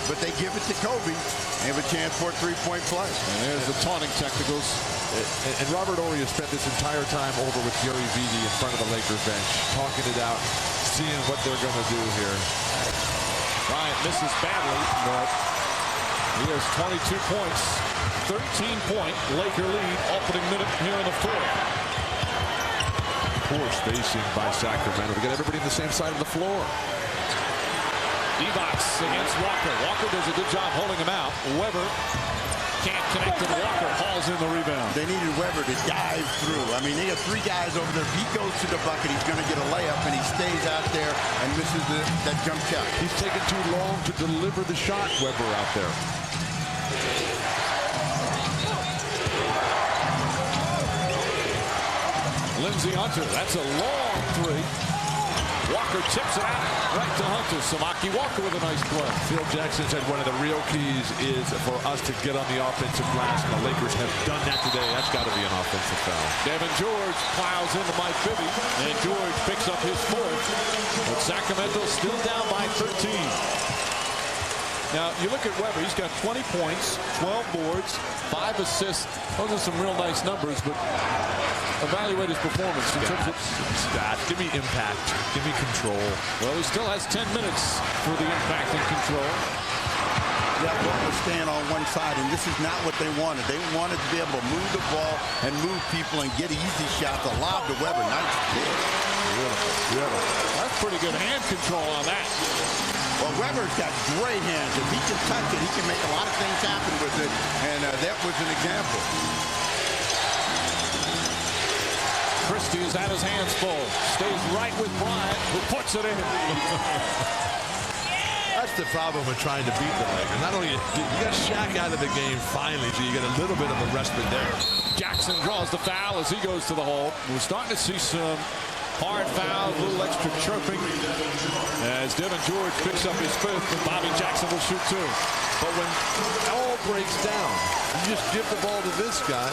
but they give it to Kobe. They have a chance for a three-point play. And there's the taunting technicals. And Robert Horry has spent this entire time over with Gary Vitti in front of the Lakers bench, talking it out, seeing what they're going to do here. Bryant misses badly, but he has 22 points, 13-point Laker lead, opening minute here in the fourth. Poor spacing by Sacramento to get everybody on the same side of the floor. Divac against Walker. Walker does a good job holding him out. Weber can't connect to Walker. Hauls in the rebound. They needed Weber to dive through. I mean, they got three guys over there. If he goes to the bucket, he's going to get a layup, and he stays out there and misses that jump shot. He's taken too long to deliver the shot, Weber out there. Lindsey Hunter, that's a long three. Walker tips it out right to Hunter. Samaki Walker with a nice play. Phil Jackson said one of the real keys is for us to get on the offensive glass. And the Lakers have done that today. That's got to be an offensive foul. Devin George plows into Mike Bibby, and George picks up his fourth. But Sacramento still down by 13. Now, you look at Weber. He's got 20 points, 12 boards, 5 assists. Those are some real nice numbers, but evaluate his performance in terms of stats. Give me impact. Give me control. Well, he still has 10 minutes for the impact and control. Yeah, Walker staying on one side, and this is not what they wanted. They wanted to be able to move the ball and move people and get easy shots. A lob to Weber. Nice kick. Beautiful. That's pretty good hand control on that. Well, Weber's got great hands. If he can touch it, he can make a lot of things happen with it, and that was an example. Christie has had his hands full. Stays right with Bryant, who puts it in. That's the problem with trying to beat the Lakers. Not only you got Shaq out of the game finally, so you get a little bit of a respite there. Jackson draws the foul as he goes to the hole. We're starting to see some hard fouls, a little extra chirping as Devin George picks up his fifth, and Bobby Jackson will shoot two. But when all breaks down, you just give the ball to this guy.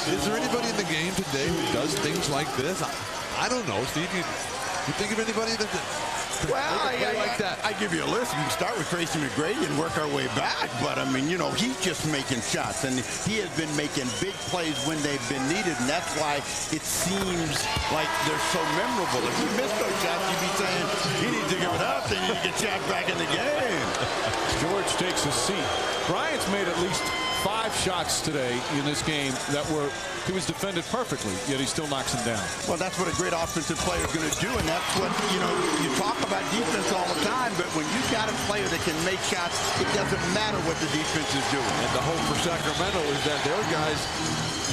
Is there anybody in the game today who does things like this? I don't know, Steve. You think of anybody that Well, like that? I give you a list. We can start with Tracy McGrady and work our way back. But, I mean, you know, he's just making shots. And he has been making big plays when they've been needed. And that's why it seems like they're so memorable. If you miss those shots, you'd be saying, he needs to give it up. They need to get Shaq back in the game. George takes a seat. Bryant's made at least 5 shots today in this game that he was defended perfectly, yet he still knocks him down. Well, that's what a great offensive player is going to do, and that's what, you know, you talk about defense all the time, but when you've got a player that can make shots, it doesn't matter what the defense is doing. And the hope for Sacramento is that their guys,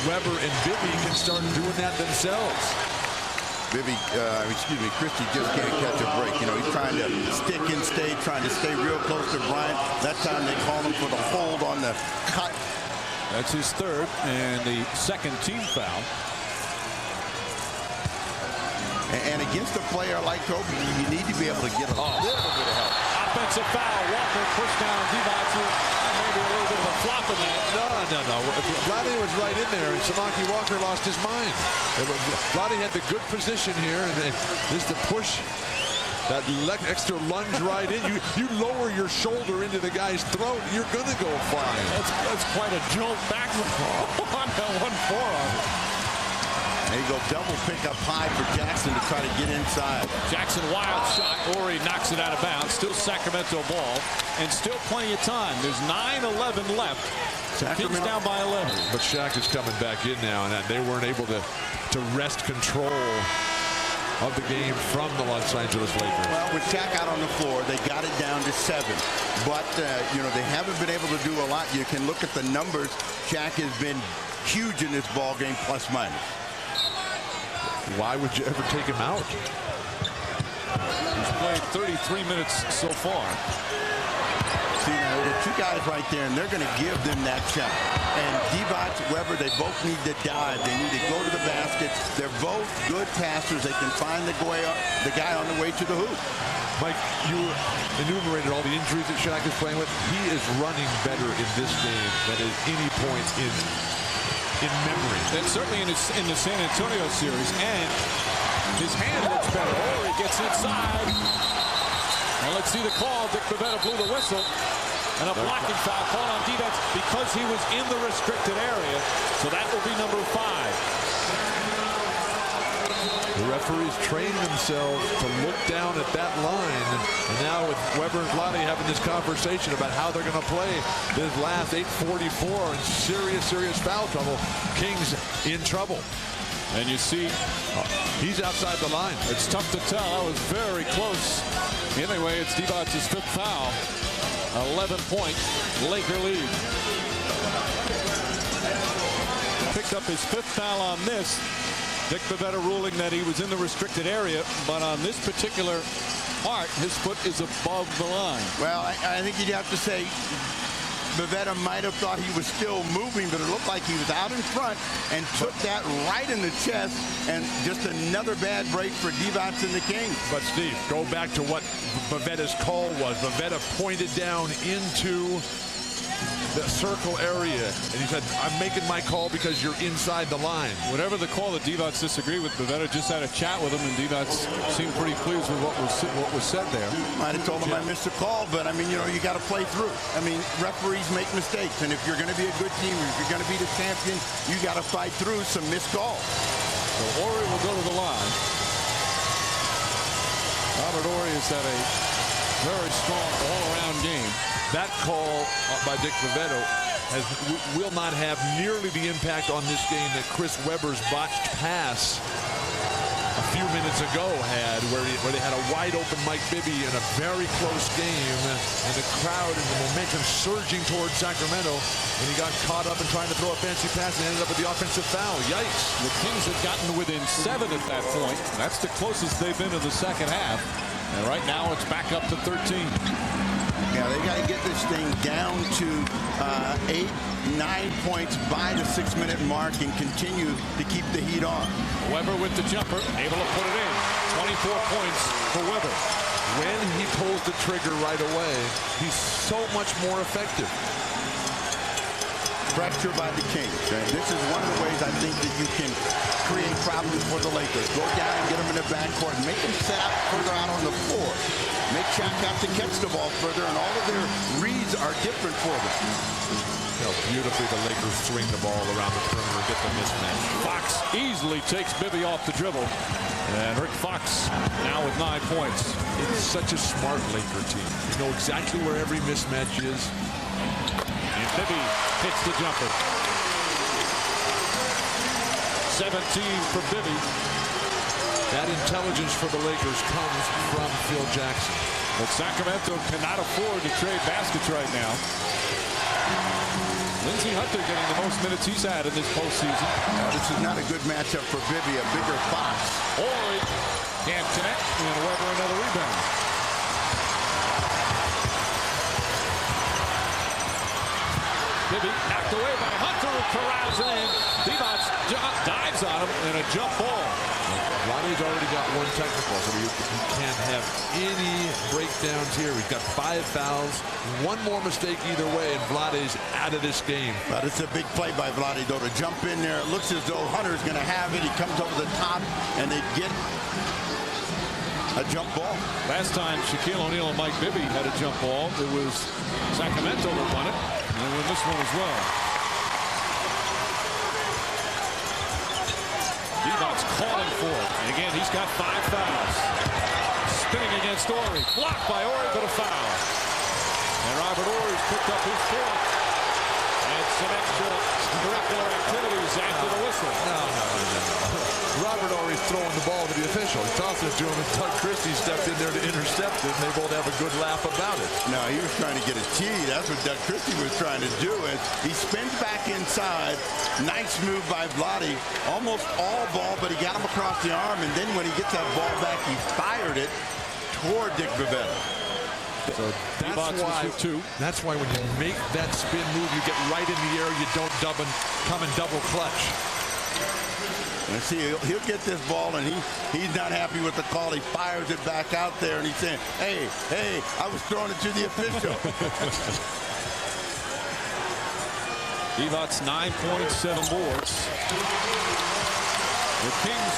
Weber and Bibby, can start doing that themselves. Christie just can't catch a break. You know, he's trying to stick and stay, trying to stay real close to Bryant. That time they call him for the hold on the cut. That's his third and the second team foul. And against a player like Toby, you need to be able to get a little bit of help. Offensive foul. Walker pushed down Divac. Maybe a little bit of a flop in that. No. Vladdy was right in there, and Samaki Walker lost his mind. Vladdy had the good position here, and this is the push. That extra lunge right in. You lower your shoulder into the guy's throat, you're going to go flying. That's quite a jolt back on that one forearm. There you go, double pick up high for Jackson to try to get inside. Jackson, wild shot. Ori knocks it out of bounds. Still Sacramento ball, and still plenty of time. There's 9:11 left. Kings down by 11. But Shaq is coming back in now, and they weren't able to wrest control of the game from the Los Angeles Lakers. Well, with Shaq out on the floor, they got it down to 7. But, you know, they haven't been able to do a lot. You can look at the numbers. Shaq has been huge in this ball game, plus minus. Why would you ever take him out? He's played 33 minutes so far. See, now, the two guys right there, and they're going to give them that shot. And Divac, Weber, they both need to dive. They need to go to the basket. They're both good passers. They can find the guy on the way to the hoop. Mike, you enumerated all the injuries that Shaq is playing with. He is running better in this game than at any point in memory. And certainly in the San Antonio series. And his hand looks better. Or he gets inside. And let's see the call. Dick Bavetta blew the whistle. And a blocking foul call on Divac because he was in the restricted area. So that will be number 5. The referees train themselves to look down at that line. And now with Weber and Vladdy having this conversation about how they're going to play this last 8:44 in serious foul trouble. Kings in trouble. And you see, he's outside the line. It's tough to tell. That was very close. Anyway, it's Divac's 5th foul. 11-point Laker lead. Picked up his 5th foul on this. Dick Bavetta ruling that he was in the restricted area, but on this particular part, his foot is above the line. Well, I think you'd have to say Bavetta might have thought he was still moving, but it looked like he was out in front and took that right in the chest, and just another bad break for Divac and the Kings. But Steve, go back to what Bavetta's call was. Bavetta pointed down into the circle area, and he said, I'm making my call because you're inside the line. Whatever the call that Divac disagreed with, Bavetta just had a chat with him, and Divac seemed pretty pleased with what was said there. Might have told him I missed a call, but I mean, you know, you got to play through. I mean, referees make mistakes, and if you're going to be a good team, if you're going to be the champion, you got to fight through some missed calls. So Ori will go to the line. Robert Ori has had a very strong all-around game. That call by Dick Bavetta will not have nearly the impact on this game that Chris Webber's botched pass a few minutes ago had, where they had a wide-open Mike Bibby in a very close game, and the crowd and the momentum surging towards Sacramento, and he got caught up in trying to throw a fancy pass and ended up with the offensive foul. Yikes. The Kings had gotten within 7 at that point. That's the closest they've been in the second half. And right now it's back up to 13. Yeah, they got to get this thing down to 8, 9 points by the 6-minute mark and continue to keep the heat on. Weber with the jumper, able to put it in. 24 points for Weber. When he pulls the trigger right away, he's so much more effective. Pressure by the Kings. This is one of the ways I think that you can create problems for the Lakers. Go down and get them in the backcourt and make them set out further out on the floor. Make Shaq have to catch the ball further, and all of their reads are different for them. How beautifully the Lakers swing the ball around the perimeter, get the mismatch. Fox easily takes Bibby off the dribble. And Rick Fox now with 9 points. It's such a smart Laker team. You know exactly where every mismatch is. And Bibby hits the jumper. 17 for Bibby. That intelligence for the Lakers comes from Phil Jackson. But Sacramento cannot afford to trade baskets right now. Lindsey Hunter getting the most minutes he's had in this postseason. This is not a good matchup for Bibby, a bigger Fox. Ori can't connect, and Weber another rebound. Bibby knocked away by Hunter, who corrals in. Divac dives on him, and a jump ball. Vlade's already got one technical, so you can't have any breakdowns here. We've got 5 fouls. One more mistake either way, and Vlade's out of this game. But it's a big play by Vlade, though, to jump in there. It looks as though Hunter's going to have it. He comes over the top, and they get a jump ball. Last time Shaquille O'Neal and Mike Bibby had a jump ball, it was Sacramento that won it, and they won this one as well. Devon's calling for it, and again, he's got 5 fouls. Spinning against Horry, blocked by Horry, but a foul. And Robert Horry's picked up his 4th. And some extracurricular activities after the whistle. No. Robert Horry's throwing the ball to the official. He tosses it to him, and Doug Christie stepped in there to intercept it, and they both have a good laugh about it. No, he was trying to get a tee. That's what Doug Christie was trying to do. Is he spins back inside. Nice move by Vlade. Almost all ball, but he got him across the arm, and then when he gets that ball back, he fired it toward Dick Bavetta. So that's why when you make that spin move, you get right in the air. You don't come in double clutch. And see, he'll get this ball, and he's not happy with the call. He fires it back out there, and he's saying, hey, I was throwing it to the official. Devon's 9.7 boards. The Kings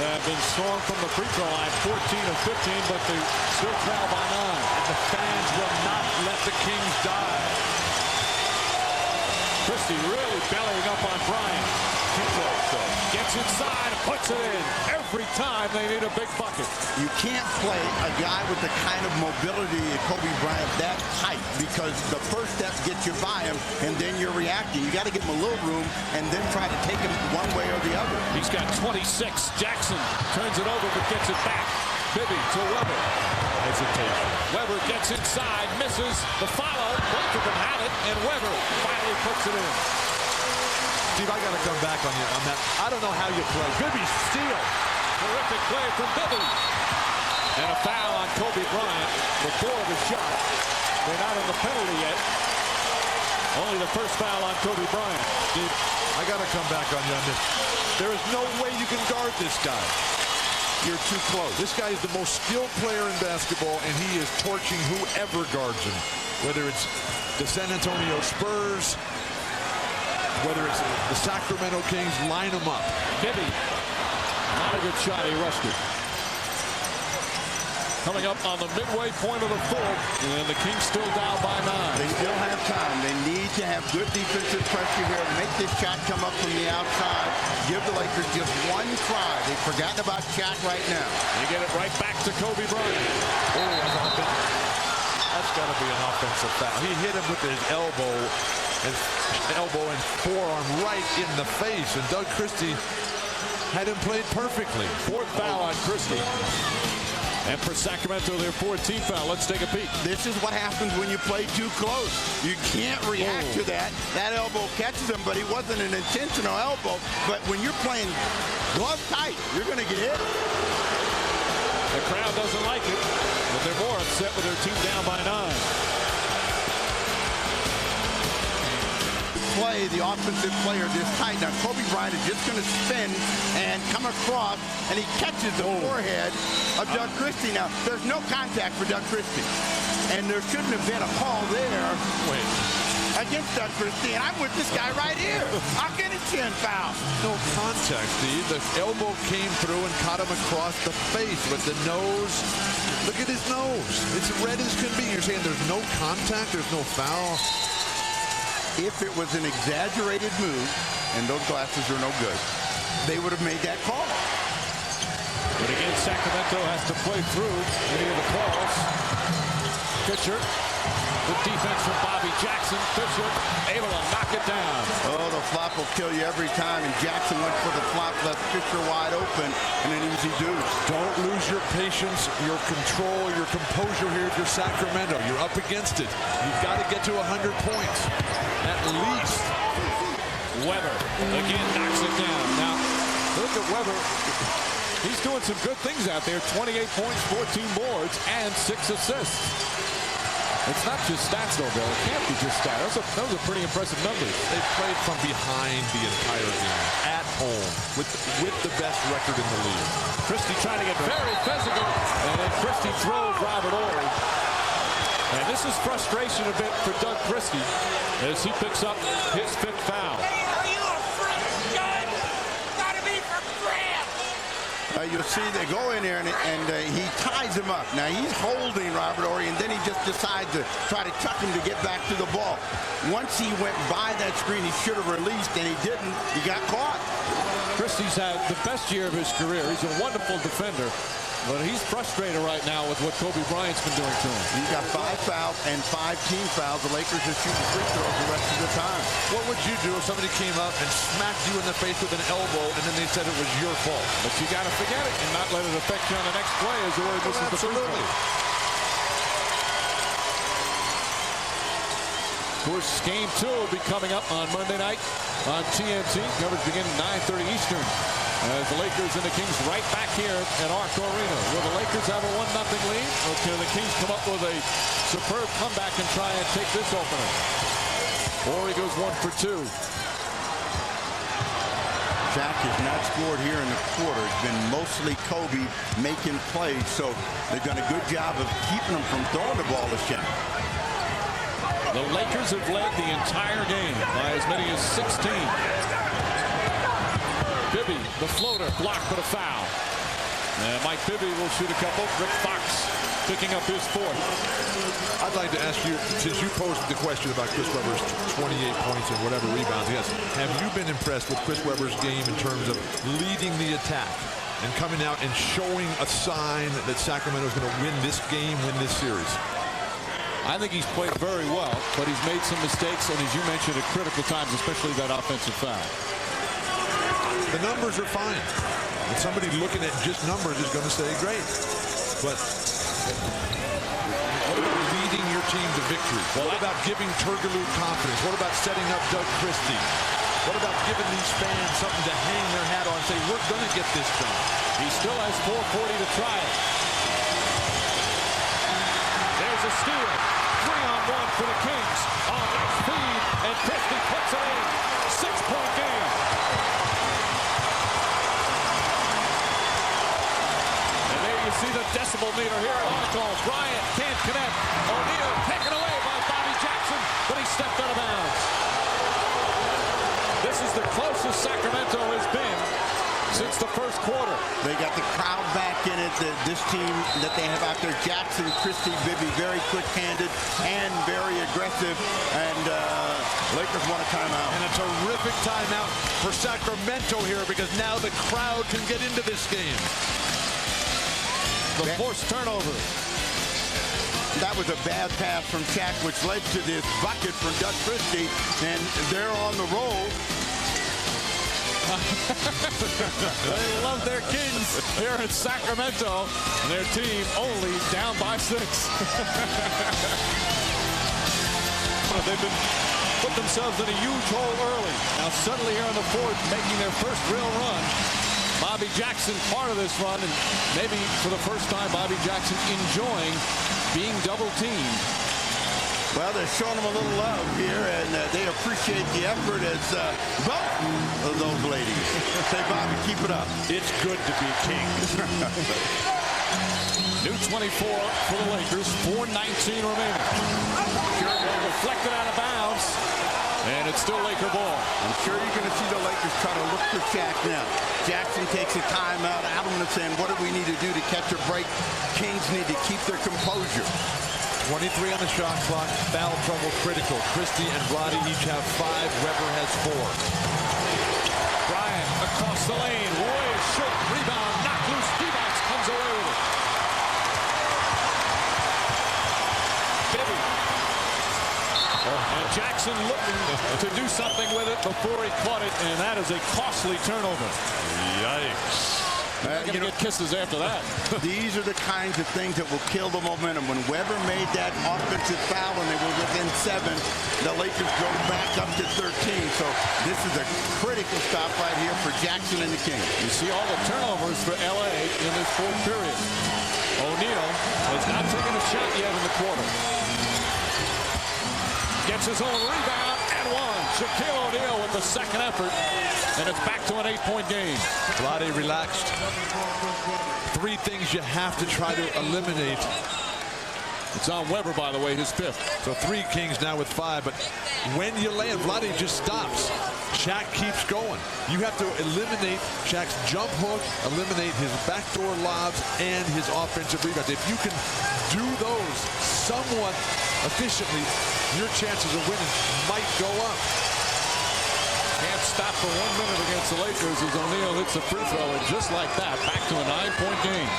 have been stormed from the free throw line 14 of 15, but they still trail by 9. And the fans will not let the Kings die. Christie really bellying up on Bryant. Gets inside, puts it in. Every time they need a big bucket. You can't play a guy with the kind of mobility of Kobe Bryant that tight, because the first step gets you by him, and then you're reacting. You got to give him a little room and then try to take him one way or the other. He's got 26. Jackson turns it over but gets it back. Bibby to Weber. Hesitation. Weber gets inside, misses the follow. Both of them have it, and Weber finally puts it in. Steve, I got to come back on you on that. I don't know how you play. Bibby's steal. Terrific play from Bibby. And a foul on Kobe Bryant before the shot. They're not in the penalty yet. Only the first foul on Kobe Bryant. Steve, I got to come back on you on this. There is no way you can guard this guy. You're too close. This guy is the most skilled player in basketball, and he is torching whoever guards him. Whether it's the San Antonio Spurs, whether it's the Sacramento Kings, line them up. Bibby, not a good shot. He rushed it. Coming up on the midway point of the 4th, and the Kings still down by 9. They still have time. They need to have good defensive pressure here. Make this shot come up from the outside. Give the Lakers just one try. They've forgotten about Shaq right now. They get it right back to Kobe Bryant. That's got to be an offensive foul. He hit him with his elbow and forearm right in the face, and Doug Christie had him played perfectly. 4th foul on Christie. And for Sacramento, their 14th foul. Let's take a peek. This is what happens when you play too close. You can't react to that. That elbow catches him, but it wasn't an intentional elbow. But when you're playing glove tight, you're going to get hit. The crowd doesn't like it, but they're more upset with their team down by 9. Play the offensive player this tight. Now Kobe Bryant is just going to spin and come across, and he catches the forehead of Doug Christie. Now there's no contact for Doug Christie, and there shouldn't have been a call there against Doug Christie. And I'm with this guy right here. I'll get a chin foul. No contact, Steve. The elbow came through and caught him across the face, but the nose. Look at his nose. It's red as can be. You're saying there's no contact, there's no foul. If it was an exaggerated move, and those glasses are no good, they would have made that call. But again, Sacramento has to play through any of the calls. Fisher, good defense from Bobby Jackson. Fisher able to knock it down. Oh, the flop will kill you every time, and Jackson went for the flop, left Fisher wide open, and an easy deuce. Don't lose your patience, your control, your composure here if you're Sacramento. You're up against it. You've got to get to 100 points, at least. Weber again knocks it down. Now, look at Weber. He's doing some good things out there. 28 points, 14 boards, and 6 assists. It's not just stats, though, Bill. It can't be just stats. Those are pretty impressive numbers. They played from behind the entire game, at home, with the best record in the league. Christie trying to get very physical, and then Christie throws Robert Ory. And this is frustration a bit for Doug Christie as he picks up his 5th foul. Are you a freaking gun? Gotta be for Grant. You'll see they go in there and he ties him up. Now he's holding Robert Ory, and then he just decides to try to tuck him to get back to the ball. Once he went by that screen, he should have released, and he didn't. He got caught. Christie's had the best year of his career. He's a wonderful defender, but he's frustrated right now with what Kobe Bryant's been doing to him. He's got 5 fouls and 5 team fouls. The Lakers are shooting free throws the rest of the time. What would you do if somebody came up and smacked you in the face with an elbow and then they said it was your fault? But you got to forget it and not let it affect you on the next play as Ory misses the free throw. Of course, Game 2 will be coming up on Monday night on TNT. Coverage beginning 9:30 Eastern. As the Lakers and the Kings right back here at Arco Arena. Will the Lakers have a 1-0 lead? Or can the Kings come up with a superb comeback and try and take this opener? Ory goes 1 for 2. Shaq has not scored here in the quarter. It's been mostly Kobe making plays, so they've done a good job of keeping him from throwing the ball to Shaq. The Lakers have led the entire game by as many as 16. Bibby, the floater, blocked but a foul. And Mike Bibby will shoot a couple. Rick Fox picking up his 4th. I'd like to ask you, since you posed the question about Chris Webber's 28 points and whatever rebounds he has, have you been impressed with Chris Webber's game in terms of leading the attack and coming out and showing a sign that Sacramento is going to win this game, win this series? I think he's played very well, but he's made some mistakes, and as you mentioned, at critical times, especially that offensive foul. The numbers are fine. And somebody looking at just numbers is going to say, great. But what about leading your team to victory? What about giving Turkoglu confidence? What about setting up Doug Christie? What about giving these fans something to hang their hat on and say, we're going to get this done? He still has 4:40 to try it. There's a steal. 3-on-1 for the Kings. On their speed, and Christie puts it in. 6-point game. And there you see the decibel meter here at Arco. Bryant can't connect. O'Neal taken away by Bobby Jackson, but he stepped out of bounds. This is the closest Sacramento has been since the first quarter. They got the crowd back in it. This team that they have out there, Jackson, Christie, Bibby, very quick-handed and very aggressive. And Lakers want a timeout. And a terrific timeout for Sacramento here because now the crowd can get into this game. The forced turnover. That was a bad pass from Shaq, which led to this bucket from Doug Christie. And they're on the roll. They love their Kings here in Sacramento, and their team only down by 6. They've been put themselves in a huge hole early. Now suddenly here in the 4th, making their first real run. Bobby Jackson part of this run, and maybe for the first time, Bobby Jackson enjoying being double-teamed. Well, they're showing them a little love here, and they appreciate the effort as both of those ladies. Say, Bobby, keep it up. It's good to be king. New 24 for the Lakers, 4:19 remaining. Deflected out of bounds, and it's still Laker ball. I'm sure you're going to see the Lakers try to look for Shaq now. Jackson takes a timeout. Adams saying, what do we need to do to catch a break? Kings need to keep their composure. 23 on the shot clock. Foul trouble critical. Christie and Roddy each have 5. Webber has 4. Bryant across the lane. Way short. Rebound. Knock loose. D-box comes away with it. Bibby. And Jackson looking to do something with it before he caught it, and that is a costly turnover. Yikes. They're going to get kisses after that. These are the kinds of things that will kill the momentum. When Webber made that offensive foul and they were within 7, the Lakers go back up to 13. So this is a critical stop right here for Jackson and the Kings. You see all the turnovers for L.A. in this 4th period. O'Neal has not taken a shot yet in the quarter. Gets his own rebound and one. Shaquille O'Neal with the second effort. And it's back to an 8-point game. Vlade relaxed. 3 things you have to try to eliminate. It's on Weber, by the way, his 5th. So 3 Kings now with 5, but when you land, Vlade just stops. Shaq keeps going. You have to eliminate Shaq's jump hook, eliminate his backdoor lobs, and his offensive rebounds. If you can do those somewhat efficiently, your chances of winning might go up. Can't stop for 1 minute against the Lakers as O'Neal hits a free throw, and just like that, back to a 9-point game.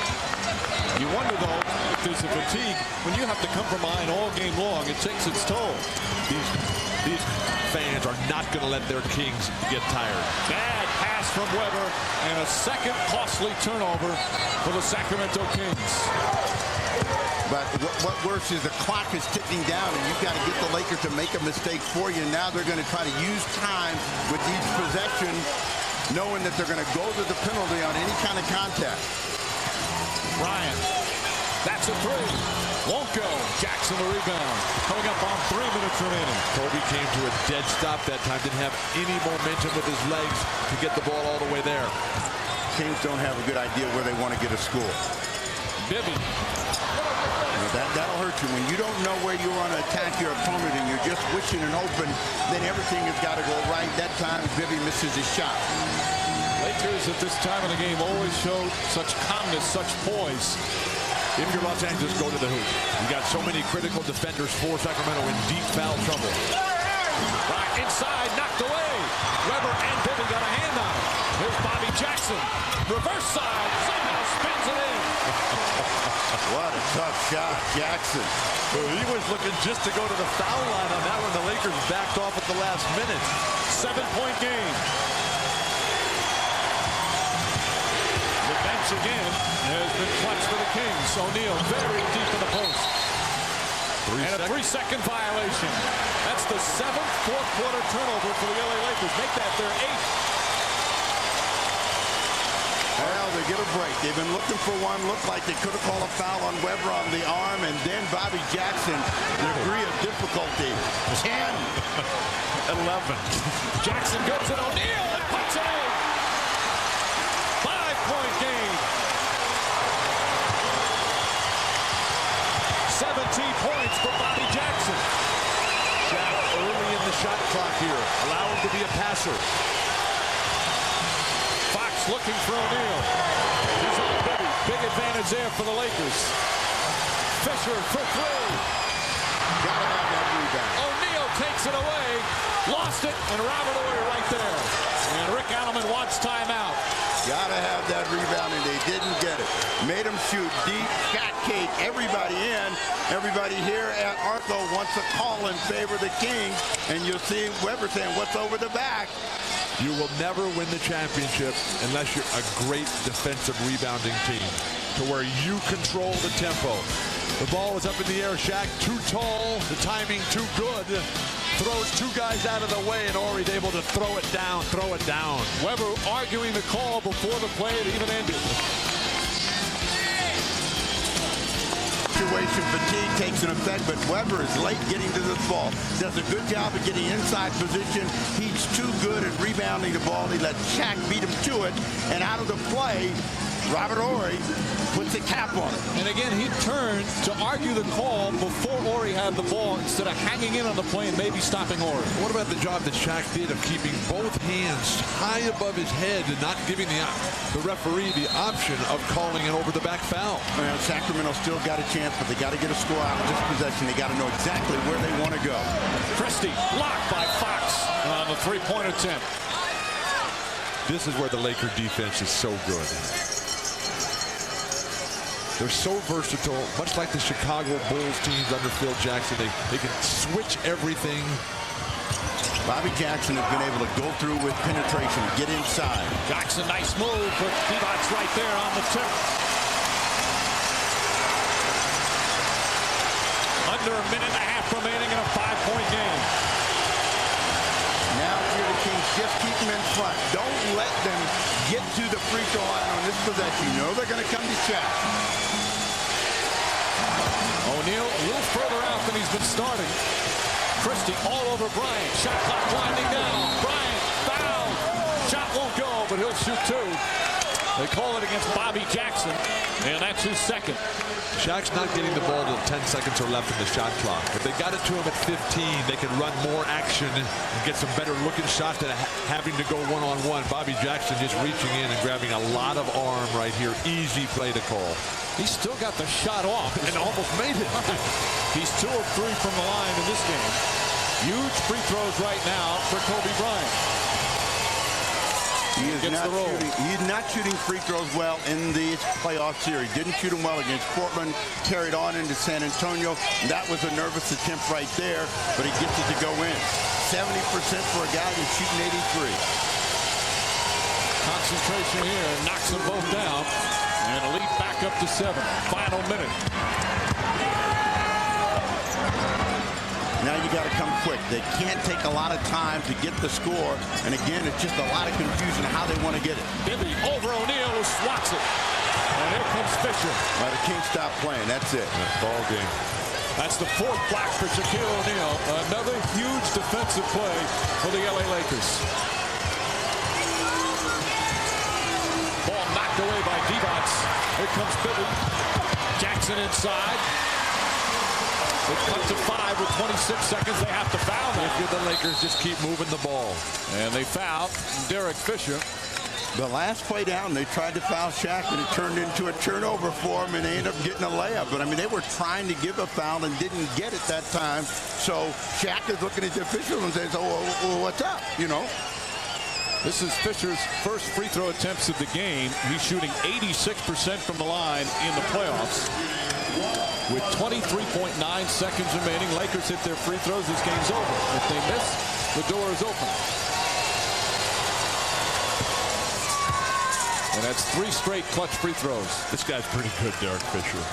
You wonder, though, if there's a fatigue. When you have to come from behind all game long, it takes its toll. These fans are not going to let their Kings get tired. Bad pass from Weber, and a second costly turnover for the Sacramento Kings. But what worse is the clock is ticking down, and you've got to get the Lakers to make a mistake for you. Now they're going to try to use time with each possession, knowing that they're going to go to the penalty on any kind of contact. Bryant, that's a 3. Won't go. Jackson the rebound. Coming up on 3 minutes remaining. Kobe came to a dead stop that time. Didn't have any momentum with his legs to get the ball all the way there. Kings don't have a good idea where they want to get a score. Bibby. That'll hurt you. When you don't know where you want to attack your opponent and you're just wishing and hoping, then everything has got to go right. That time, Bibby misses his shot. Lakers at this time of the game always showed such calmness, such poise. If you're Los Angeles, go to the hoop. You got so many critical defenders for Sacramento in deep foul trouble. Right inside, knocked away. Weber and Bibby got a hand on it. Here's Bobby Jackson. Reverse side, somehow spins it in. What a tough shot, Jackson. Well, he was looking just to go to the foul line on that one. The Lakers backed off at the last minute. 7-point game. The bench again has been clutch for the Kings. O'Neal very deep in the post. And a 3-second violation. That's the 7th fourth-quarter turnover for the LA Lakers. Make that their 8th. Well, they get a break. They've been looking for one. Looked like they could have called a foul on Weber on the arm. And then Bobby Jackson, the degree of difficulty, 10. 11. Jackson goes at O'Neal and puts it in. 5-point game. 17 points for Bobby Jackson. Shaq early in the shot clock here. Allow him to be a passer. Fox looking for O'Neal. He's on Bibby. Big advantage there for the Lakers. Fisher for 3. Gotta have that rebound. O'Neal takes it away. Lost it, and Robert Horry right there. And Rick Alleman wants timeout. Gotta have that rebound, and they didn't get it. Made them shoot deep, shot cake, everybody in. Everybody here at Arco wants a call in favor of the Kings, and you'll see Weber saying, what's over the back? You will never win the championship unless you're a great defensive rebounding team to where you control the tempo. The ball is up in the air. Shaq too tall, the timing too good. Throws 2 guys out of the way, and Horry's able to throw it down. Weber arguing the call before the play had even ended. Situation fatigue takes an effect, but Weber is late getting to this ball. Does a good job of getting inside position. He's too good at rebounding the ball. He lets Shaq beat him to it, and out of the play, Robert Horry puts a cap on it. And again, he turned to argue the call before Horry had the ball instead of hanging in on the play and maybe stopping Horry. What about the job that Shaq did of keeping both hands high above his head and not giving the referee the option of calling an over-the-back foul? Well, Sacramento still got a chance, but they got to get a score out of this possession. They got to know exactly where they want to go. Christie blocked by Fox on the 3-point attempt. This is where the Laker defense is so good. They're so versatile, much like the Chicago Bulls teams under Phil Jackson. They can switch everything. Bobby Jackson has been able to go through with penetration, get inside. Jackson, nice move, but Divac right there on the tip. Under a minute and a half remaining in a 5-point game. Now here the Kings just keep them in front. Don't let them get to the free throw line on this possession. You know they're going to come to Shaq. O'Neal a little further out than he's been starting. Christie all over Bryant. Shot clock winding down. Bryant foul. Shot won't go, but he'll shoot two. They call it against Bobby Jackson, and that's his second. Shaq's not getting the ball till 10 seconds are left in the shot clock. If they got it to him at 15, they can run more action and get some better looking shots than having to go one-on-one. Bobby Jackson just reaching in and grabbing a lot of arm right here. Easy play to call. He's still got the shot off And almost made it. He's 2 of 3 from the line in this game. Huge free throws right now for Kobe Bryant. He's not shooting free throws well in the playoff series. Didn't shoot them well against Portland. Carried on into San Antonio. That was a nervous attempt right there, but he gets it to go in. 70% for a guy who's shooting 83. Concentration here, knocks them both down, and a lead back up to 7. Final minute. Now you got to come quick. They can't take a lot of time to get the score. And again, it's just a lot of confusion how they want to get it. Bibby over O'Neal, who swats it. And here comes Fisher. But the Kings stop playing. That's it. Ball game. That's the 4th block for Shaquille O'Neal. Another huge defensive play for the LA Lakers. Ball knocked away by Divac. Here comes Bibby. Jackson inside. They cut to 5 with 26 seconds. They have to foul now. If you're the Lakers, just keep moving the ball. And they foul Derek Fisher. The last play down, they tried to foul Shaq, and it turned into a turnover for him, and they ended up getting a layup. But, I mean, they were trying to give a foul and didn't get it that time. So Shaq is looking at the officials and says, oh, what's up, you know? This is Fisher's first free throw attempts of the game. He's shooting 86% from the line in the playoffs. With 23.9 seconds remaining, Lakers hit their free throws. This game's over. If they miss, the door is open. And that's 3 straight clutch free throws. This guy's pretty good, Derek Fisher.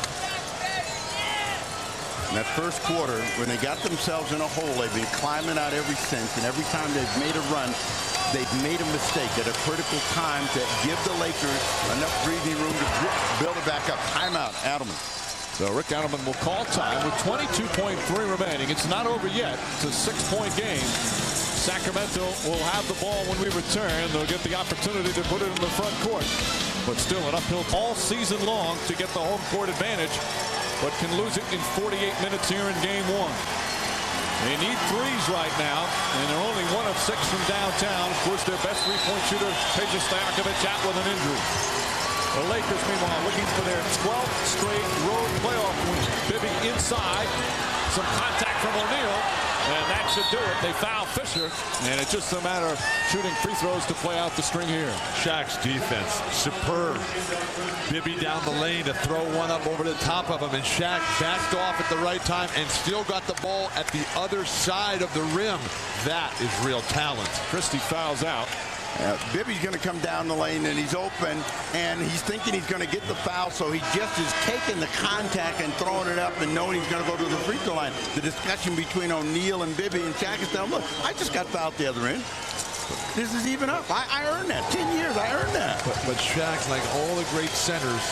In that first quarter, when they got themselves in a hole, they've been climbing out ever since. And every time they've made a run, they've made a mistake at a critical time to give the Lakers enough breathing room to build it back up. Timeout, Adelman. So Rick Adelman will call time with 22.3 remaining. It's not over yet. It's a 6-point game. Sacramento will have the ball when we return. They'll get the opportunity to put it in the front court. But still an uphill all season long to get the home court advantage, but can lose it in 48 minutes here in game 1. They need threes right now, and they're only 1 of 6 from downtown. Of course, their best three-point shooter, Peja Stojakovic, out with an injury. The Lakers, meanwhile, looking for their 12th straight road playoff win. Bibby inside. Some contact from O'Neal, and that should do it. They foul Fisher, and it's just a matter of shooting free throws to play out the string here. Shaq's defense, superb. Bibby down the lane to throw one up over the top of him, and Shaq backed off at the right time and still got the ball at the other side of the rim. That is real talent. Christie fouls out. Bibby's going to come down the lane, and he's open, and he's thinking he's going to get the foul, so he just is taking the contact and throwing it up and knowing he's going to go to the free throw line. The discussion between O'Neal and Bibby, and Shaq is down, look, I just got fouled the other end. This is even up. I earned that. 10 years, I earned that. But Shaq, like all the great centers,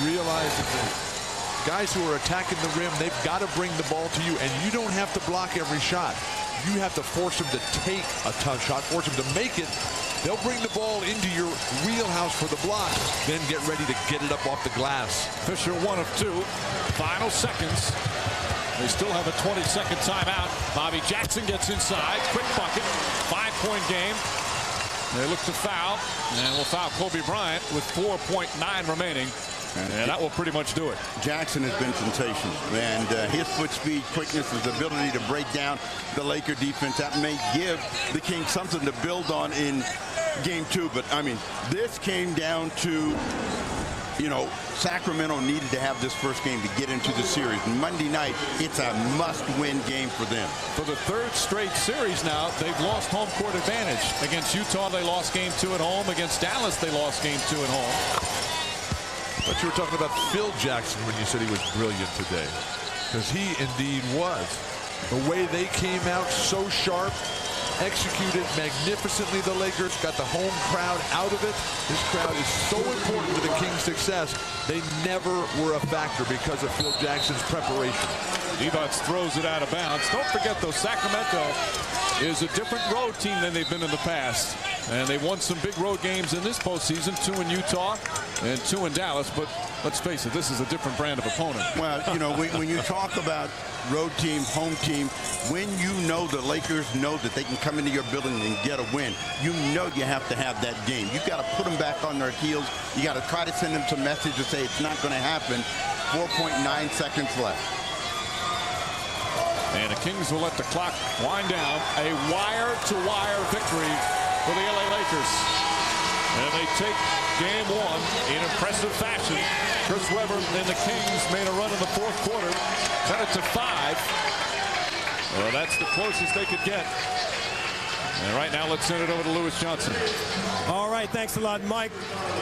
realizes that guys who are attacking the rim, they've got to bring the ball to you, and you don't have to block every shot. You have to force them to take a tough shot, force them to make it. They'll bring the ball into your wheelhouse for the block, then get ready to get it up off the glass. Fisher 1 of 2. Final seconds. They still have a 20-second timeout. Bobby Jackson gets inside. Quick bucket. 5-point game. They look to foul, and will foul Kobe Bryant with 4.9 remaining. And that will pretty much do it. Jackson has been sensational, and his foot speed, quickness, his ability to break down the Laker defense, that may give the Kings something to build on in game 2. But, I mean, this came down to, you know, Sacramento needed to have this first game to get into the series. Monday night, it's a must-win game for them. For the 3rd straight series now, they've lost home court advantage. Against Utah, they lost game 2 at home. Against Dallas, they lost game 2 at home. But you were talking about Phil Jackson when you said he was brilliant today, because he indeed was. The way they came out so sharp, executed magnificently. The Lakers got the home crowd out of it. This crowd is so important to the Kings' success. They never were a factor because of Phil Jackson's preparation. Divac throws it out of bounds. Don't forget, though, Sacramento is a different road team than they've been in the past. And they won some big road games in this postseason, 2 in Utah and 2 in Dallas. But let's face it, this is a different brand of opponent. Well, you know, when you talk about road team, home team, when you know the Lakers know that they can come into your building and get a win, you know you have to have that game. You've got to put them back on their heels. You got to try to send them some message to say it's not going to happen. 4.9 seconds left. And the Kings will let the clock wind down. A wire-to-wire victory for the LA Lakers. And they take game 1 in impressive fashion. Chris Webber and the Kings made a run in the 4th quarter. Cut it to 5. Well, that's the closest they could get. And right now, let's send it over to Lewis Johnson. All right, thanks a lot, Mike.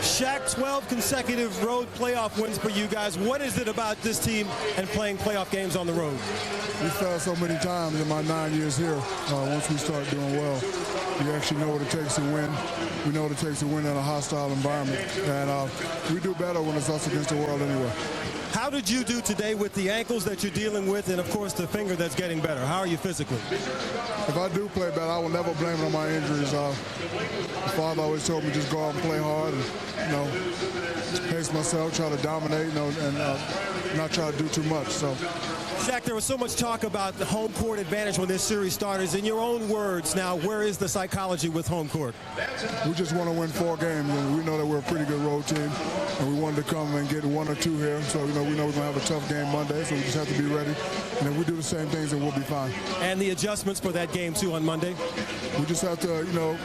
Shaq, 12 consecutive road playoff wins for you guys. What is it about this team and playing playoff games on the road? We failed so many times in my 9 years here. Once we start doing well, we actually know what it takes to win. We know what it takes to win in a hostile environment. And we do better when it's us against the world anyway. How did you do today with the ankles that you're dealing with and, of course, the finger that's getting better? How are you physically? If I do play better, I will never blame it on my injuries. My father always told me just go out and play hard and, you know, pace myself, try to dominate, you know, and not try to do too much. So. Shaq, there was so much talk about the home court advantage when this series started. In your own words now, where is the psychology with home court? We just want to win 4 games, and we know that we're a pretty good road team, and we wanted to come and get 1 or 2 here. So, you know, we know we're going to have a tough game Monday, so we just have to be ready. And if we do the same things, then we'll be fine. And the adjustments for that game, too, on Monday? We just have to, you know,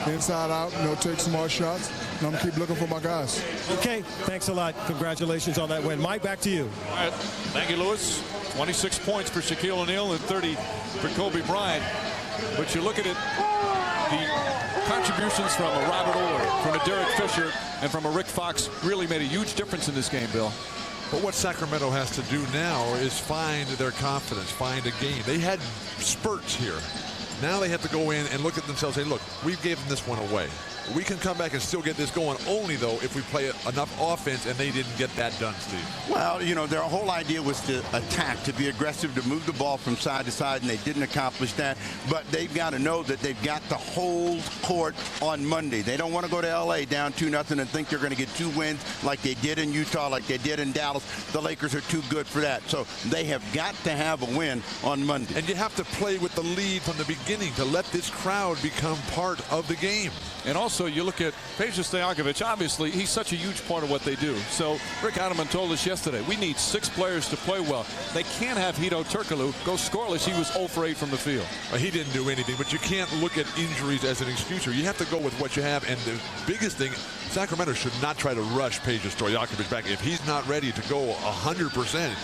inside out, you know, take smart shots, and I'm going to keep looking for my guys. Okay, thanks a lot. Congratulations on that win. Mike, back to you. All right, thank you, Lewis. 26 points for Shaquille O'Neal and 30 for Kobe Bryant. But you look at it, the contributions from a Robert Ory, from a Derek Fisher, and from a Rick Fox really made a huge difference in this game, Bill. But what Sacramento has to do now is find their confidence, find a game. They had spurts here. Now they have to go in and look at themselves and say, look, we've given this one away. We can come back and still get this going only, though, if we play enough offense, and they didn't get that done, Steve. Well, you know, their whole idea was to attack, to be aggressive, to move the ball from side to side, and they didn't accomplish that. But they've got to know that they've got to hold court on Monday. They don't want to go to L.A. down 2-0 and think they're going to get 2 wins like they did in Utah, like they did in Dallas. The Lakers are too good for that. So they have got to have a win on Monday. And you have to play with the lead from the beginning to let this crowd become part of the game. And also, you look at Peja Stojakovic. Obviously, he's such a huge part of what they do. So Rick Adelman told us yesterday, we need 6 players to play well. They can't have Hito Turkoglu go scoreless. He was 0 for 8 from the field. Well, he didn't do anything, but you can't look at injuries as an excuse. You have to go with what you have. And the biggest thing, Sacramento should not try to rush Peja Stojakovic back. If he's not ready to go 100%,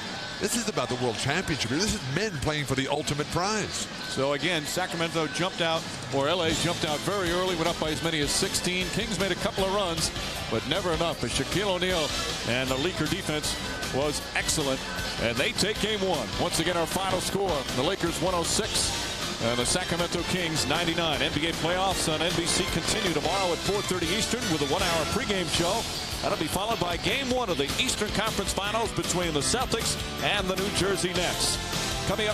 this is about the World Championship. This is men playing for the ultimate prize. So again, Sacramento jumped out, or LA jumped out very early, went up by as many as 16. Kings made a couple of runs, but never enough. But Shaquille O'Neal and the Laker defense was excellent, and they take game 1. Once again, our final score, the Lakers 106, and the Sacramento Kings 99. NBA playoffs on NBC continue tomorrow at 4:30 Eastern with a 1-hour pregame show. That'll be followed by game 1 of the Eastern Conference Finals between the Celtics and the New Jersey Nets. Coming up.